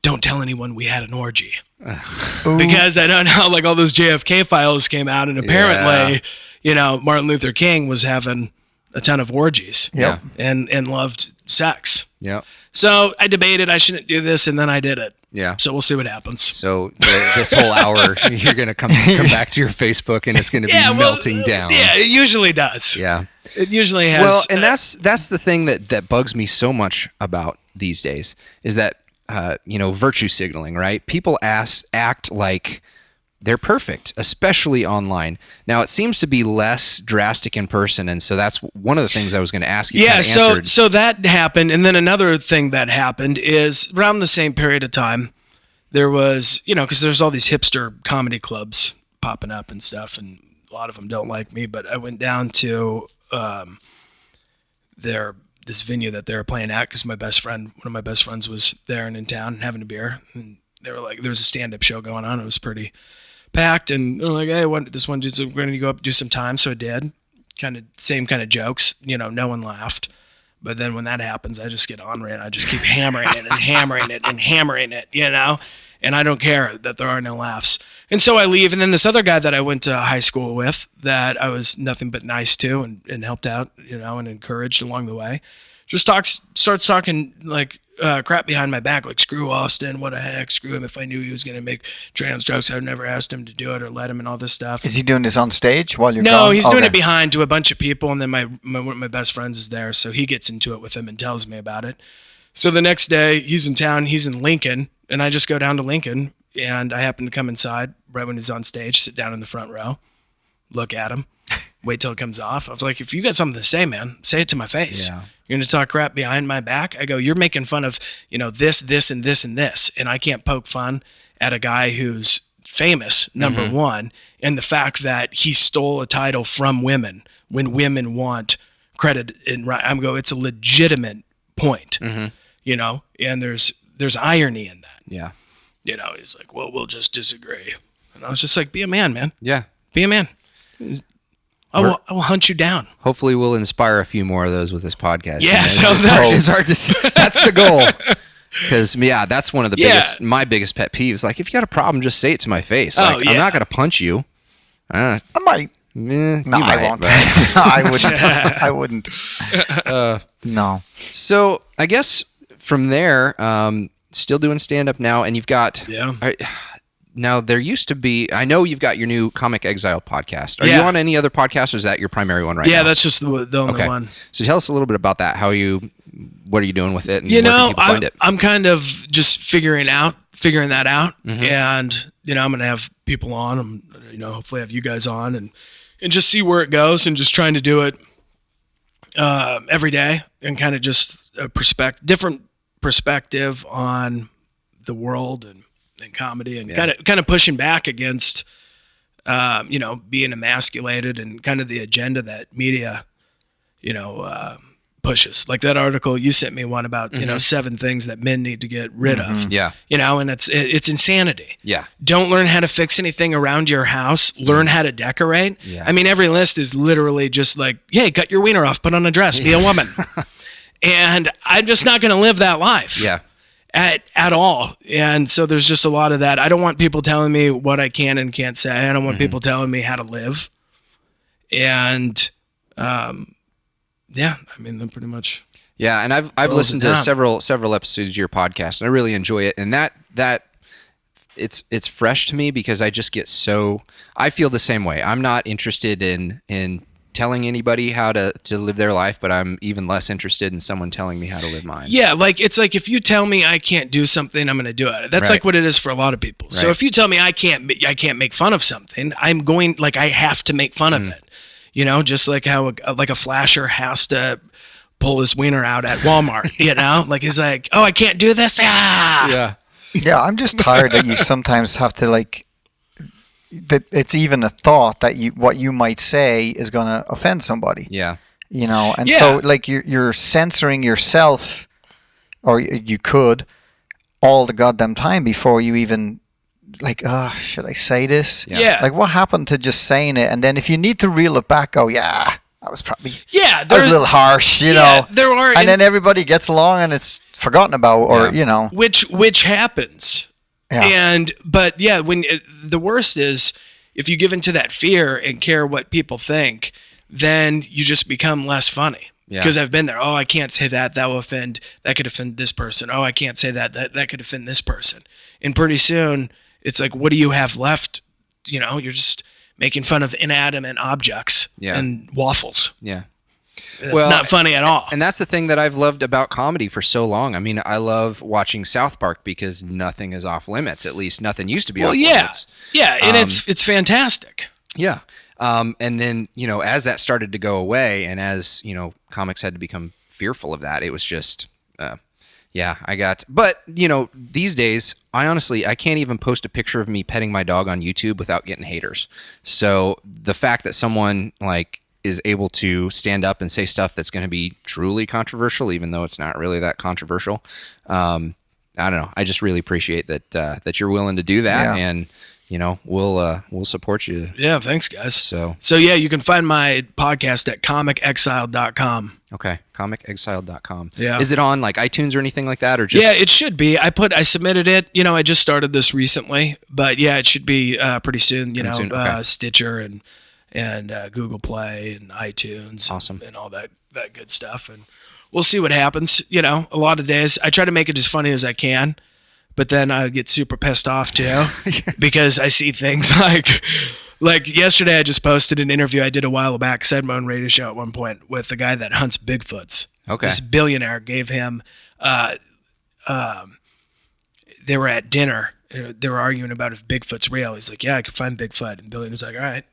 don't tell anyone we had an orgy. Because I don't know, like all those JFK files came out, and apparently, Martin Luther King was having a ton of orgies. Yep. And loved sex. Yeah. So I debated I shouldn't do this, and then I did it. Yeah. So we'll see what happens. So this whole hour, you're going to come back to your Facebook, and it's going to be melting down. Yeah, it usually does. Yeah. It usually has. Well, and that's the thing that bugs me so much about these days is that, virtue signaling, right? People act like they're perfect, especially online. Now, it seems to be less drastic in person, and so that's one of the things I was going to ask you. Yeah, so that happened, and then another thing that happened is around the same period of time, there was, because there's all these hipster comedy clubs popping up and stuff, and a lot of them don't like me, but I went down to this venue that they were playing at because one of my best friends was there and in town having a beer, and they were like, there was a stand-up show going on. It was pretty packed, and they're like, hey, this one dude's going to go up and do some time, so I did. Same kind of jokes, no one laughed. But then when that happens, I just get on it. I just keep hammering it and hammering it and hammering it, and I don't care that there are no laughs. And so I leave, and then this other guy that I went to high school with that I was nothing but nice to and helped out, and encouraged along the way, just starts talking like crap behind my back, like, screw Austin, what the heck, screw him. If I knew he was going to make trans jokes, I would never asked him to do it or let him, and all this stuff. Is he doing this on stage while you're No, gone? he's doing it behind to a bunch of people, and then one of my best friends is there, so he gets into it with him and tells me about it. So the next day, he's in town, he's in Lincoln, and I just go down to Lincoln, and I happen to come inside right when he's on stage, sit down in the front row, look at him, wait till it comes off. I was like, if you got something to say, man, say it to my face. Yeah. You're going to talk crap behind my back? I go, you're making fun of, this, and this, and this. And I can't poke fun at a guy who's famous, number one, and the fact that he stole a title from women when women want credit. I'm go, it's a legitimate point, and there's irony in that. Yeah. He's like, well, we'll just disagree. And I was just like, be a man. Yeah. Be a man. I will hunt you down. Hopefully, we'll inspire a few more of those with this podcast. Yeah, it's hard to see. That's the goal. Because that's one of the my biggest pet peeves. Like, if you got a problem, just say it to my face. Like, I'm not gonna punch you. I might. No, I won't. I wouldn't. No. So I guess from there, still doing stand up now, and you've got now there used to be. I know you've got your new Comic Exiled podcast. Are you on any other podcasts, or is that your primary one right now? Yeah, that's just the only one. So tell us a little bit about that. What are you doing with it? And where can people find it? I'm kind of just figuring that out, and I'm gonna have people on. Hopefully have you guys on, and and just see where it goes, and just trying to do it every day, and kind of just a different perspective on the world and comedy, and kind of pushing back against being emasculated and kind of the agenda that media pushes. Like that article you sent me one about 7 things that men need to get rid of. Yeah. And it's insanity. Yeah. Don't learn how to fix anything around your house. Learn how to decorate. Yeah. I mean, every list is literally just like, hey, cut your wiener off, put on a dress, be a woman. And I'm just not going to live that life. Yeah. At all. And so there's just a lot of that. I don't want people telling me what I can and can't say. I don't want people telling me how to live. And I mean, they're pretty much. Yeah, and I've listened to several episodes of your podcast, and I really enjoy it. And that it's fresh to me because I just get I feel the same way. I'm not interested in telling anybody how to live their life, but I'm even less interested in someone telling me how to live mine. Yeah, like it's like if you tell me I can't do something, I'm going to do it. That's like what it is for a lot of people. So if you tell me I can't make fun of something, I have to make fun of it. Just like how a flasher has to pull his wiener out at Walmart, like he's like, oh, I can't do this. Ah! Yeah. Yeah, I'm just tired that you sometimes have to that it's even a thought that what you might say is going to offend somebody. Yeah. And so like you're censoring yourself, or you could, all the goddamn time before you even should I say this? Yeah. Like what happened to just saying it? And then if you need to reel it back, go, yeah, that was probably that was a little harsh, know. There are, and then everybody gets along and it's forgotten about, or which happens. Yeah. But when the worst is if you give into that fear and care what people think, then you just become less funny. Because I've been there. Oh, I can't say that. That will offend. That could offend this person. Oh, I can't say that. That could offend this person. And pretty soon, it's like, what do you have left? You're just making fun of inanimate objects and waffles. Yeah. It's not funny at all. And that's the thing that I've loved about comedy for so long. I mean, I love watching South Park because nothing is off limits. At least nothing used to be off limits. Yeah, and it's fantastic. Yeah. And then, as that started to go away and as, comics had to become fearful of that, it was just, but these days, I can't even post a picture of me petting my dog on YouTube without getting haters. So the fact that someone is able to stand up and say stuff that's going to be truly controversial, even though it's not really that controversial. I don't know. I just really appreciate that you're willing to do that. Yeah. And, we'll support you. Yeah. Thanks, guys. So you can find my podcast at comicexiled.com. Okay. Comicexiled.com. Yeah. Is it on iTunes or anything like that, or just? Yeah, it should be. I submitted it. I just started this recently, but it should be pretty soon. Okay. Stitcher and Google Play and iTunes. Awesome. And all that good stuff. And we'll see what happens. A lot of days I try to make it as funny as I can, but then I get super pissed off too because I see things like yesterday I just posted an interview I did a while back because I had my own radio show at one point with the guy that hunts Bigfoots. Okay. This billionaire gave him, they were at dinner. They were arguing about if Bigfoot's real. He's like, yeah, I could find Bigfoot. And Billy was like, all right,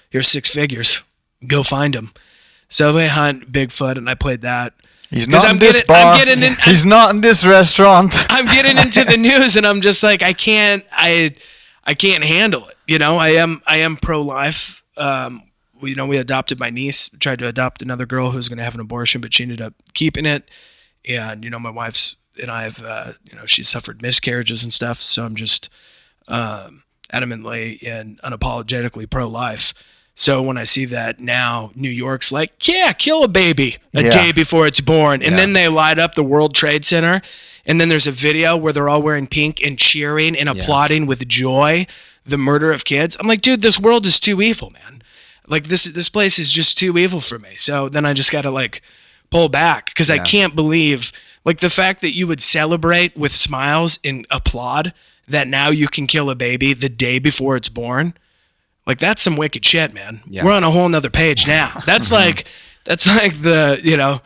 here's 6 figures. Go find him. So they hunt Bigfoot, and I played that. He's not in this bar. He's not in this restaurant. I'm getting into the news, and I'm just like, I can't handle it. I am pro-life. We adopted my niece. Tried to adopt another girl who was going to have an abortion, but she ended up keeping it. And my wife's and I have, she's suffered miscarriages and stuff. So I'm just adamantly and unapologetically pro-life. So when I see that now, New York's like, yeah, kill a baby a day before it's born. And then they light up the World Trade Center. And then there's a video where they're all wearing pink and cheering and applauding with joy the murder of kids. I'm like, dude, this world is too evil, man. Like this place is just too evil for me. So then I just got to pull back because I can't believe the fact that you would celebrate with smiles and applaud that now you can kill a baby the day before it's born. That's some wicked shit, man. Yeah. We're on a whole nother page now. That's that's like the,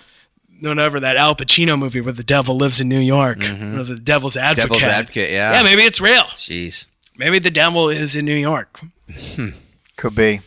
whenever that Al Pacino movie where the devil lives in New York, the devil's advocate. Devil's advocate, yeah. Yeah, maybe it's real. Jeez. Maybe the devil is in New York. Could be.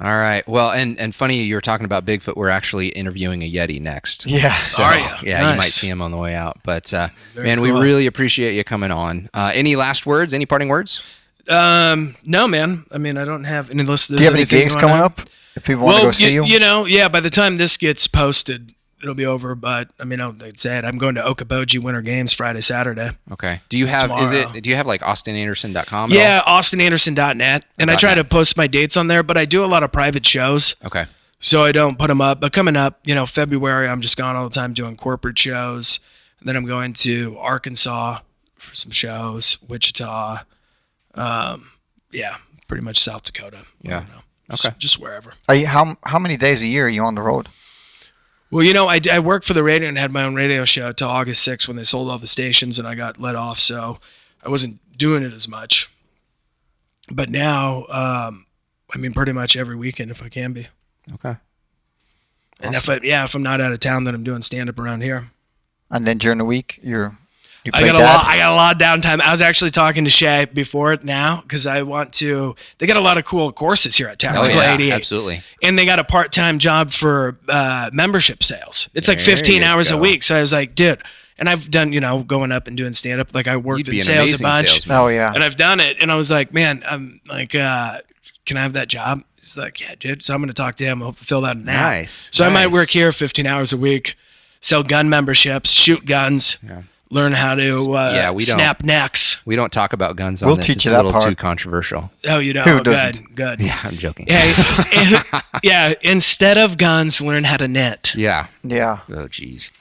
All right. Well, and funny you were talking about Bigfoot. We're actually interviewing a Yeti next. Yeah. So, Are you? yeah, Nice. you might see him on the way out. But Very man, we cool. really appreciate you coming on. Any last words? Any parting words? No, man. I mean, I don't have any listeners. Do you have any gigs coming up? If people want to go see you? You know, yeah. By the time this gets posted, it'll be over. But I mean, like I said, I'm going to Okoboji Winter Games Friday, Saturday. Okay. Do you have Tomorrow. Do you have like austenanderson.com? at Yeah, AustinAnderson.net, and I try to post my dates on there. But I do a lot of private shows, all? Okay. so I don't put them up. But coming up, you know, February, I'm just gone all the time doing corporate shows, and then I'm going to Arkansas for some shows, Wichita, yeah, pretty much South Dakota. Yeah. I don't know. Okay. Just wherever. Are you, how many days a year are you on the road? Well, you know, I worked for the radio and had my own radio show until August 6th when they sold all the stations and I got let off, so I wasn't doing it as much. But now, I mean, pretty much every weekend if I can be. Okay. And if I'm not out of town, then I'm doing stand-up around here. And then during the week, you I play got a lot of downtime. I was actually talking to Shay before it now because I want to. They got a lot of cool courses here at town. Oh It's called yeah, 88. absolutely. And they got a part-time job for membership sales. It's like There 15 you hours a go. week. So I was like, dude, and I've done, you know, going up and doing stand-up. Like I worked You'd in be an sales a amazing bunch. salesman. Oh, yeah. And I've done it. And I was like, man, I'm like, can I have that job? He's like, yeah, dude. So I'm going to talk to him. I hope to fill that now. Nice. So I might Nice. work here 15 hours a week, sell gun memberships, shoot guns, learn how to we don't- snap necks. We don't talk about guns on We'll this. teach It's you a that little part. too controversial. Oh, you know, Who doesn't? good. Yeah, I'm joking. Yeah, instead of guns, learn how to knit. Yeah. Yeah. Oh, geez.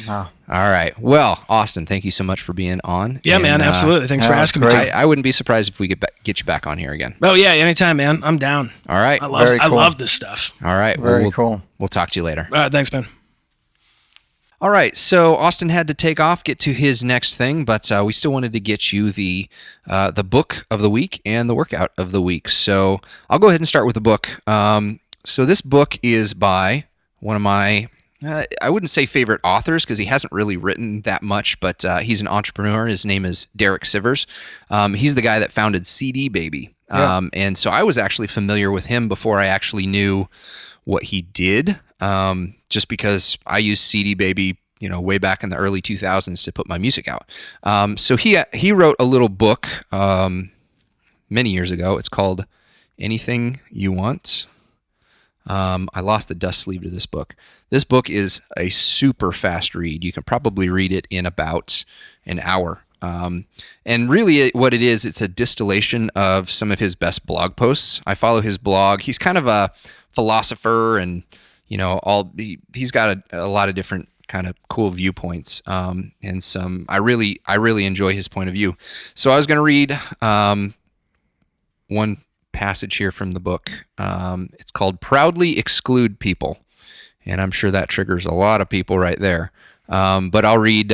Wow. All right. Well, Austin, thank you so much for being on. Yeah, And, man, absolutely. Thanks for yeah, asking me. great. I wouldn't be surprised if we get you back on here again. Oh yeah, anytime, man. I'm down. All right. I love Very cool. this stuff. All right. Very we'll, cool. We'll talk to you later. All right, thanks, man. All right, so Austin had to take off, get to his next thing, but we still wanted to get you the book of the week and the workout of the week. So I'll go ahead and start with the book. So this book is by one of my, I wouldn't say favorite authors because he hasn't really written that much, but he's an entrepreneur. His name is Derek Sivers. He's the guy that founded CD Baby. Yeah. And so I was actually familiar with him before I actually knew what he did. Just because I used CD Baby, you know, way back in the early 2000s to put my music out. So he wrote a little book many years ago. It's called Anything You Want. I lost the dust sleeve to this book. This book is a super fast read. You can probably read it in about an hour. And really what it is, it's a distillation of some of his best blog posts. I follow his blog. He's kind of a philosopher and, you know, he's got a lot of different kind of cool viewpoints. And some, I really enjoy his point of view. So I was going to read, one passage here from the book. It's called Proudly Exclude People. And I'm sure that triggers a lot of people right there. But I'll read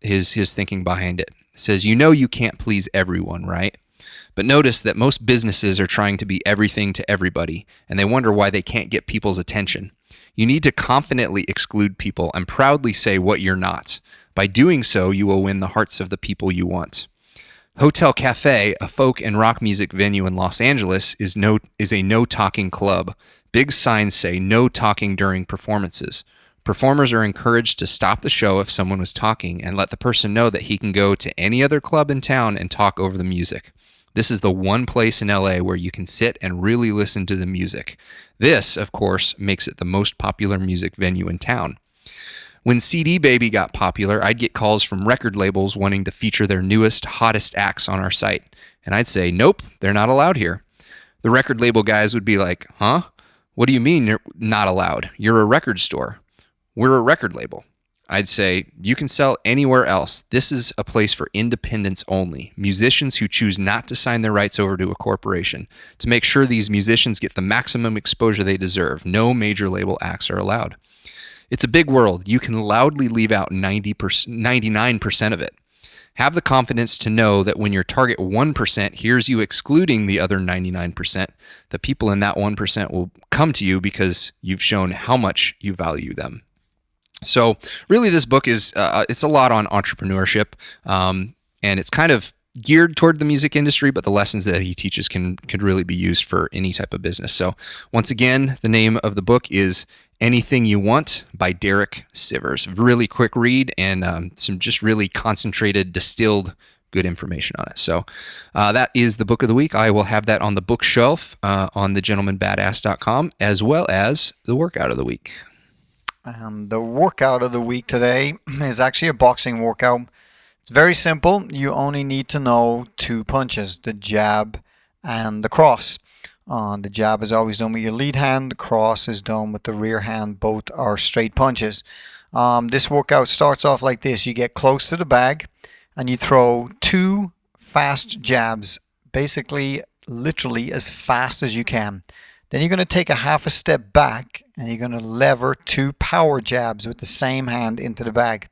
his thinking behind it. It says, you know you can't please everyone, right? But notice that most businesses are trying to be everything to everybody, and they wonder why they can't get people's attention. You need to confidently exclude people and proudly say what you're not. By doing so, you will win the hearts of the people you want. Hotel Cafe, a folk and rock music venue in Los Angeles, is a no-talking club. Big signs say no talking during performances. Performers are encouraged to stop the show if someone was talking and let the person know that he can go to any other club in town and talk over the music. This is the one place in LA where you can sit and really listen to the music. This, of course, makes it the most popular music venue in town. When CD Baby got popular, I'd get calls from record labels wanting to feature their newest, hottest acts on our site. And I'd say, nope, they're not allowed here. The record label guys would be like, huh? What do you mean you're not allowed? You're a record store. We're a record label. I'd say, you can sell anywhere else. This is a place for independents only, musicians who choose not to sign their rights over to a corporation. To make sure these musicians get the maximum exposure they deserve, no major label acts are allowed. It's a big world. You can loudly leave out 99% of it. Have the confidence to know that when your target 1% hears you excluding the other 99%, the people in that 1% will come to you because you've shown how much you value them. So really this book is, it's a lot on entrepreneurship, and it's kind of geared toward the music industry, but the lessons that he teaches could really be used for any type of business. So once again, the name of the book is Anything You Want by Derek Sivers. Really quick read and some just really concentrated, distilled good information on it. So that is the book of the week. I will have that on the bookshelf on thegentlemanbadass.com, as well as the workout of the week. The workout of the week today is actually a boxing workout. It's very simple. You only need to know 2 punches, the jab and the cross. The jab is always done with your lead hand. The cross is done with the rear hand. Both are straight punches. This workout starts off like this. You get close to the bag and you throw 2 fast jabs, basically literally as fast as you can. Then you're going to take a half a step back and you're going to lever 2 power jabs with the same hand into the bag.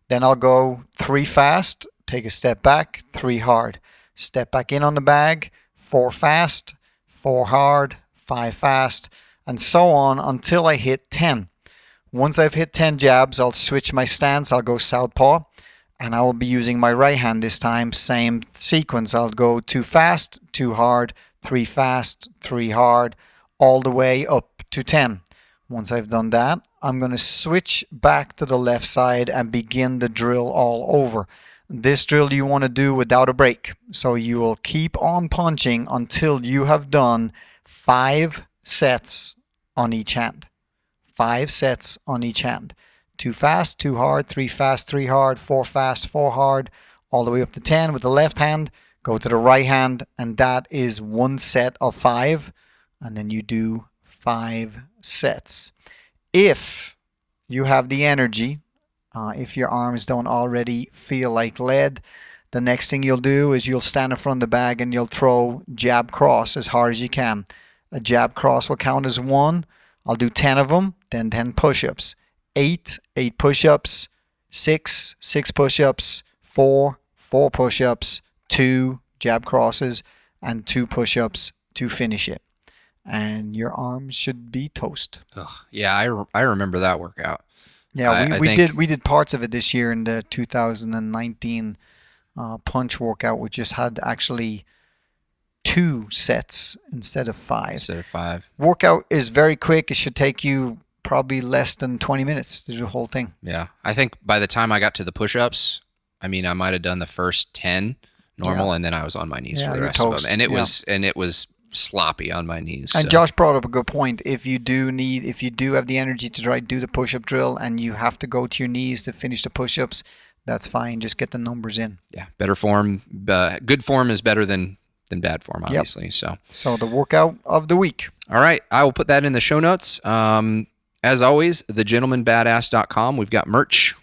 Then I'll go 3 fast, take a step back, 3 hard. Step back in on the bag, 4 fast, 4 hard, 5 fast, and so on until I hit 10. Once I've hit 10 jabs, I'll switch my stance. I'll go southpaw, and I will be using my right hand this time. Same sequence. I'll go 2 fast, 2 hard, 3 fast, 3 hard, all the way up to 10. Once I've done that, I'm going to switch back to the left side and begin the drill all over. This drill you want to do without a break. So you will keep on punching until you have done 5 sets on each hand. 5 sets on each hand. 2 fast, 2 hard, 3 fast, 3 hard, 4 fast, 4 hard, all the way up to 10 with the left hand. Go to the right hand, and that is 1 set of 5. And then you do 5 sets. If you have the energy, if your arms don't already feel like lead, the next thing you'll do is you'll stand in front of the bag and you'll throw jab cross as hard as you can. A jab cross will count as 1. I'll do 10 of them, then 10 push-ups. 8 push-ups. 6 push-ups. 4 push-ups. 2 jab crosses, and 2 push-ups to finish it. And your arms should be toast. Yeah, I remember that workout. Yeah, we did parts of it this year in the 2019 punch workout, which just had actually 2 sets instead of 5. Workout is very quick. It should take you probably less than 20 minutes to do the whole thing. Yeah, I think by the time I got to the push-ups, I might have done the first 10 normal, and then I was on my knees for the rest of them. And it was sloppy on my knees. And Josh brought up a good point. If you do have the energy to try to do the push-up drill and you have to go to your knees to finish the push-ups, that's fine. Just get the numbers in. Yeah, better form. Good form is better than bad form, obviously. Yep. So the workout of the week. All right, I will put that in the show notes. As always, thegentlemanbadass.com. We've got merch.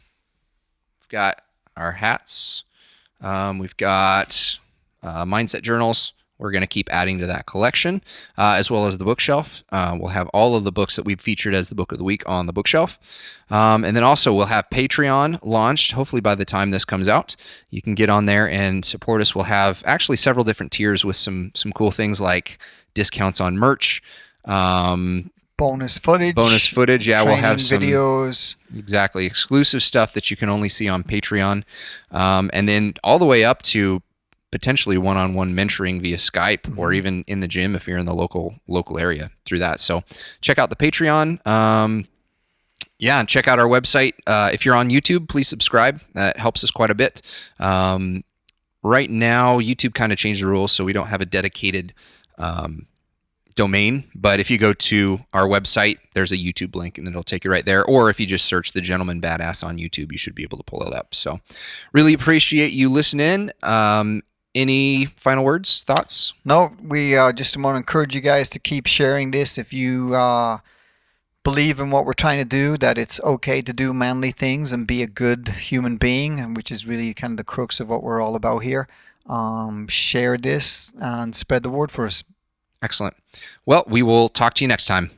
We've got our hats. We've got mindset journals. We're going to keep adding to that collection, as well as the bookshelf. We'll have all of the books that we've featured as the book of the week on the bookshelf. And then also we'll have Patreon launched, hopefully by the time this comes out. You can get on there and support us. We'll have actually several different tiers with some cool things like discounts on merch. Bonus footage. Yeah, we'll have some videos. Exactly. Exclusive stuff that you can only see on Patreon. And then all the way up to potentially one-on-one mentoring via Skype or even in the gym if you're in the local area through that. So check out the Patreon. And check out our website. If you're on YouTube, please subscribe. That helps us quite a bit. Right now, YouTube kind of changed the rules, so we don't have a dedicated domain. But if you go to our website, there's a YouTube link, and it'll take you right there. Or if you just search The Gentleman Badass on YouTube, you should be able to pull it up. So really appreciate you listening. Any final words, thoughts? No, we just want to encourage you guys to keep sharing this. If you believe in what we're trying to do, that it's okay to do manly things and be a good human being, and which is really kind of the crux of what we're all about here. Share this and spread the word for us. Excellent. Well, we will talk to you next time.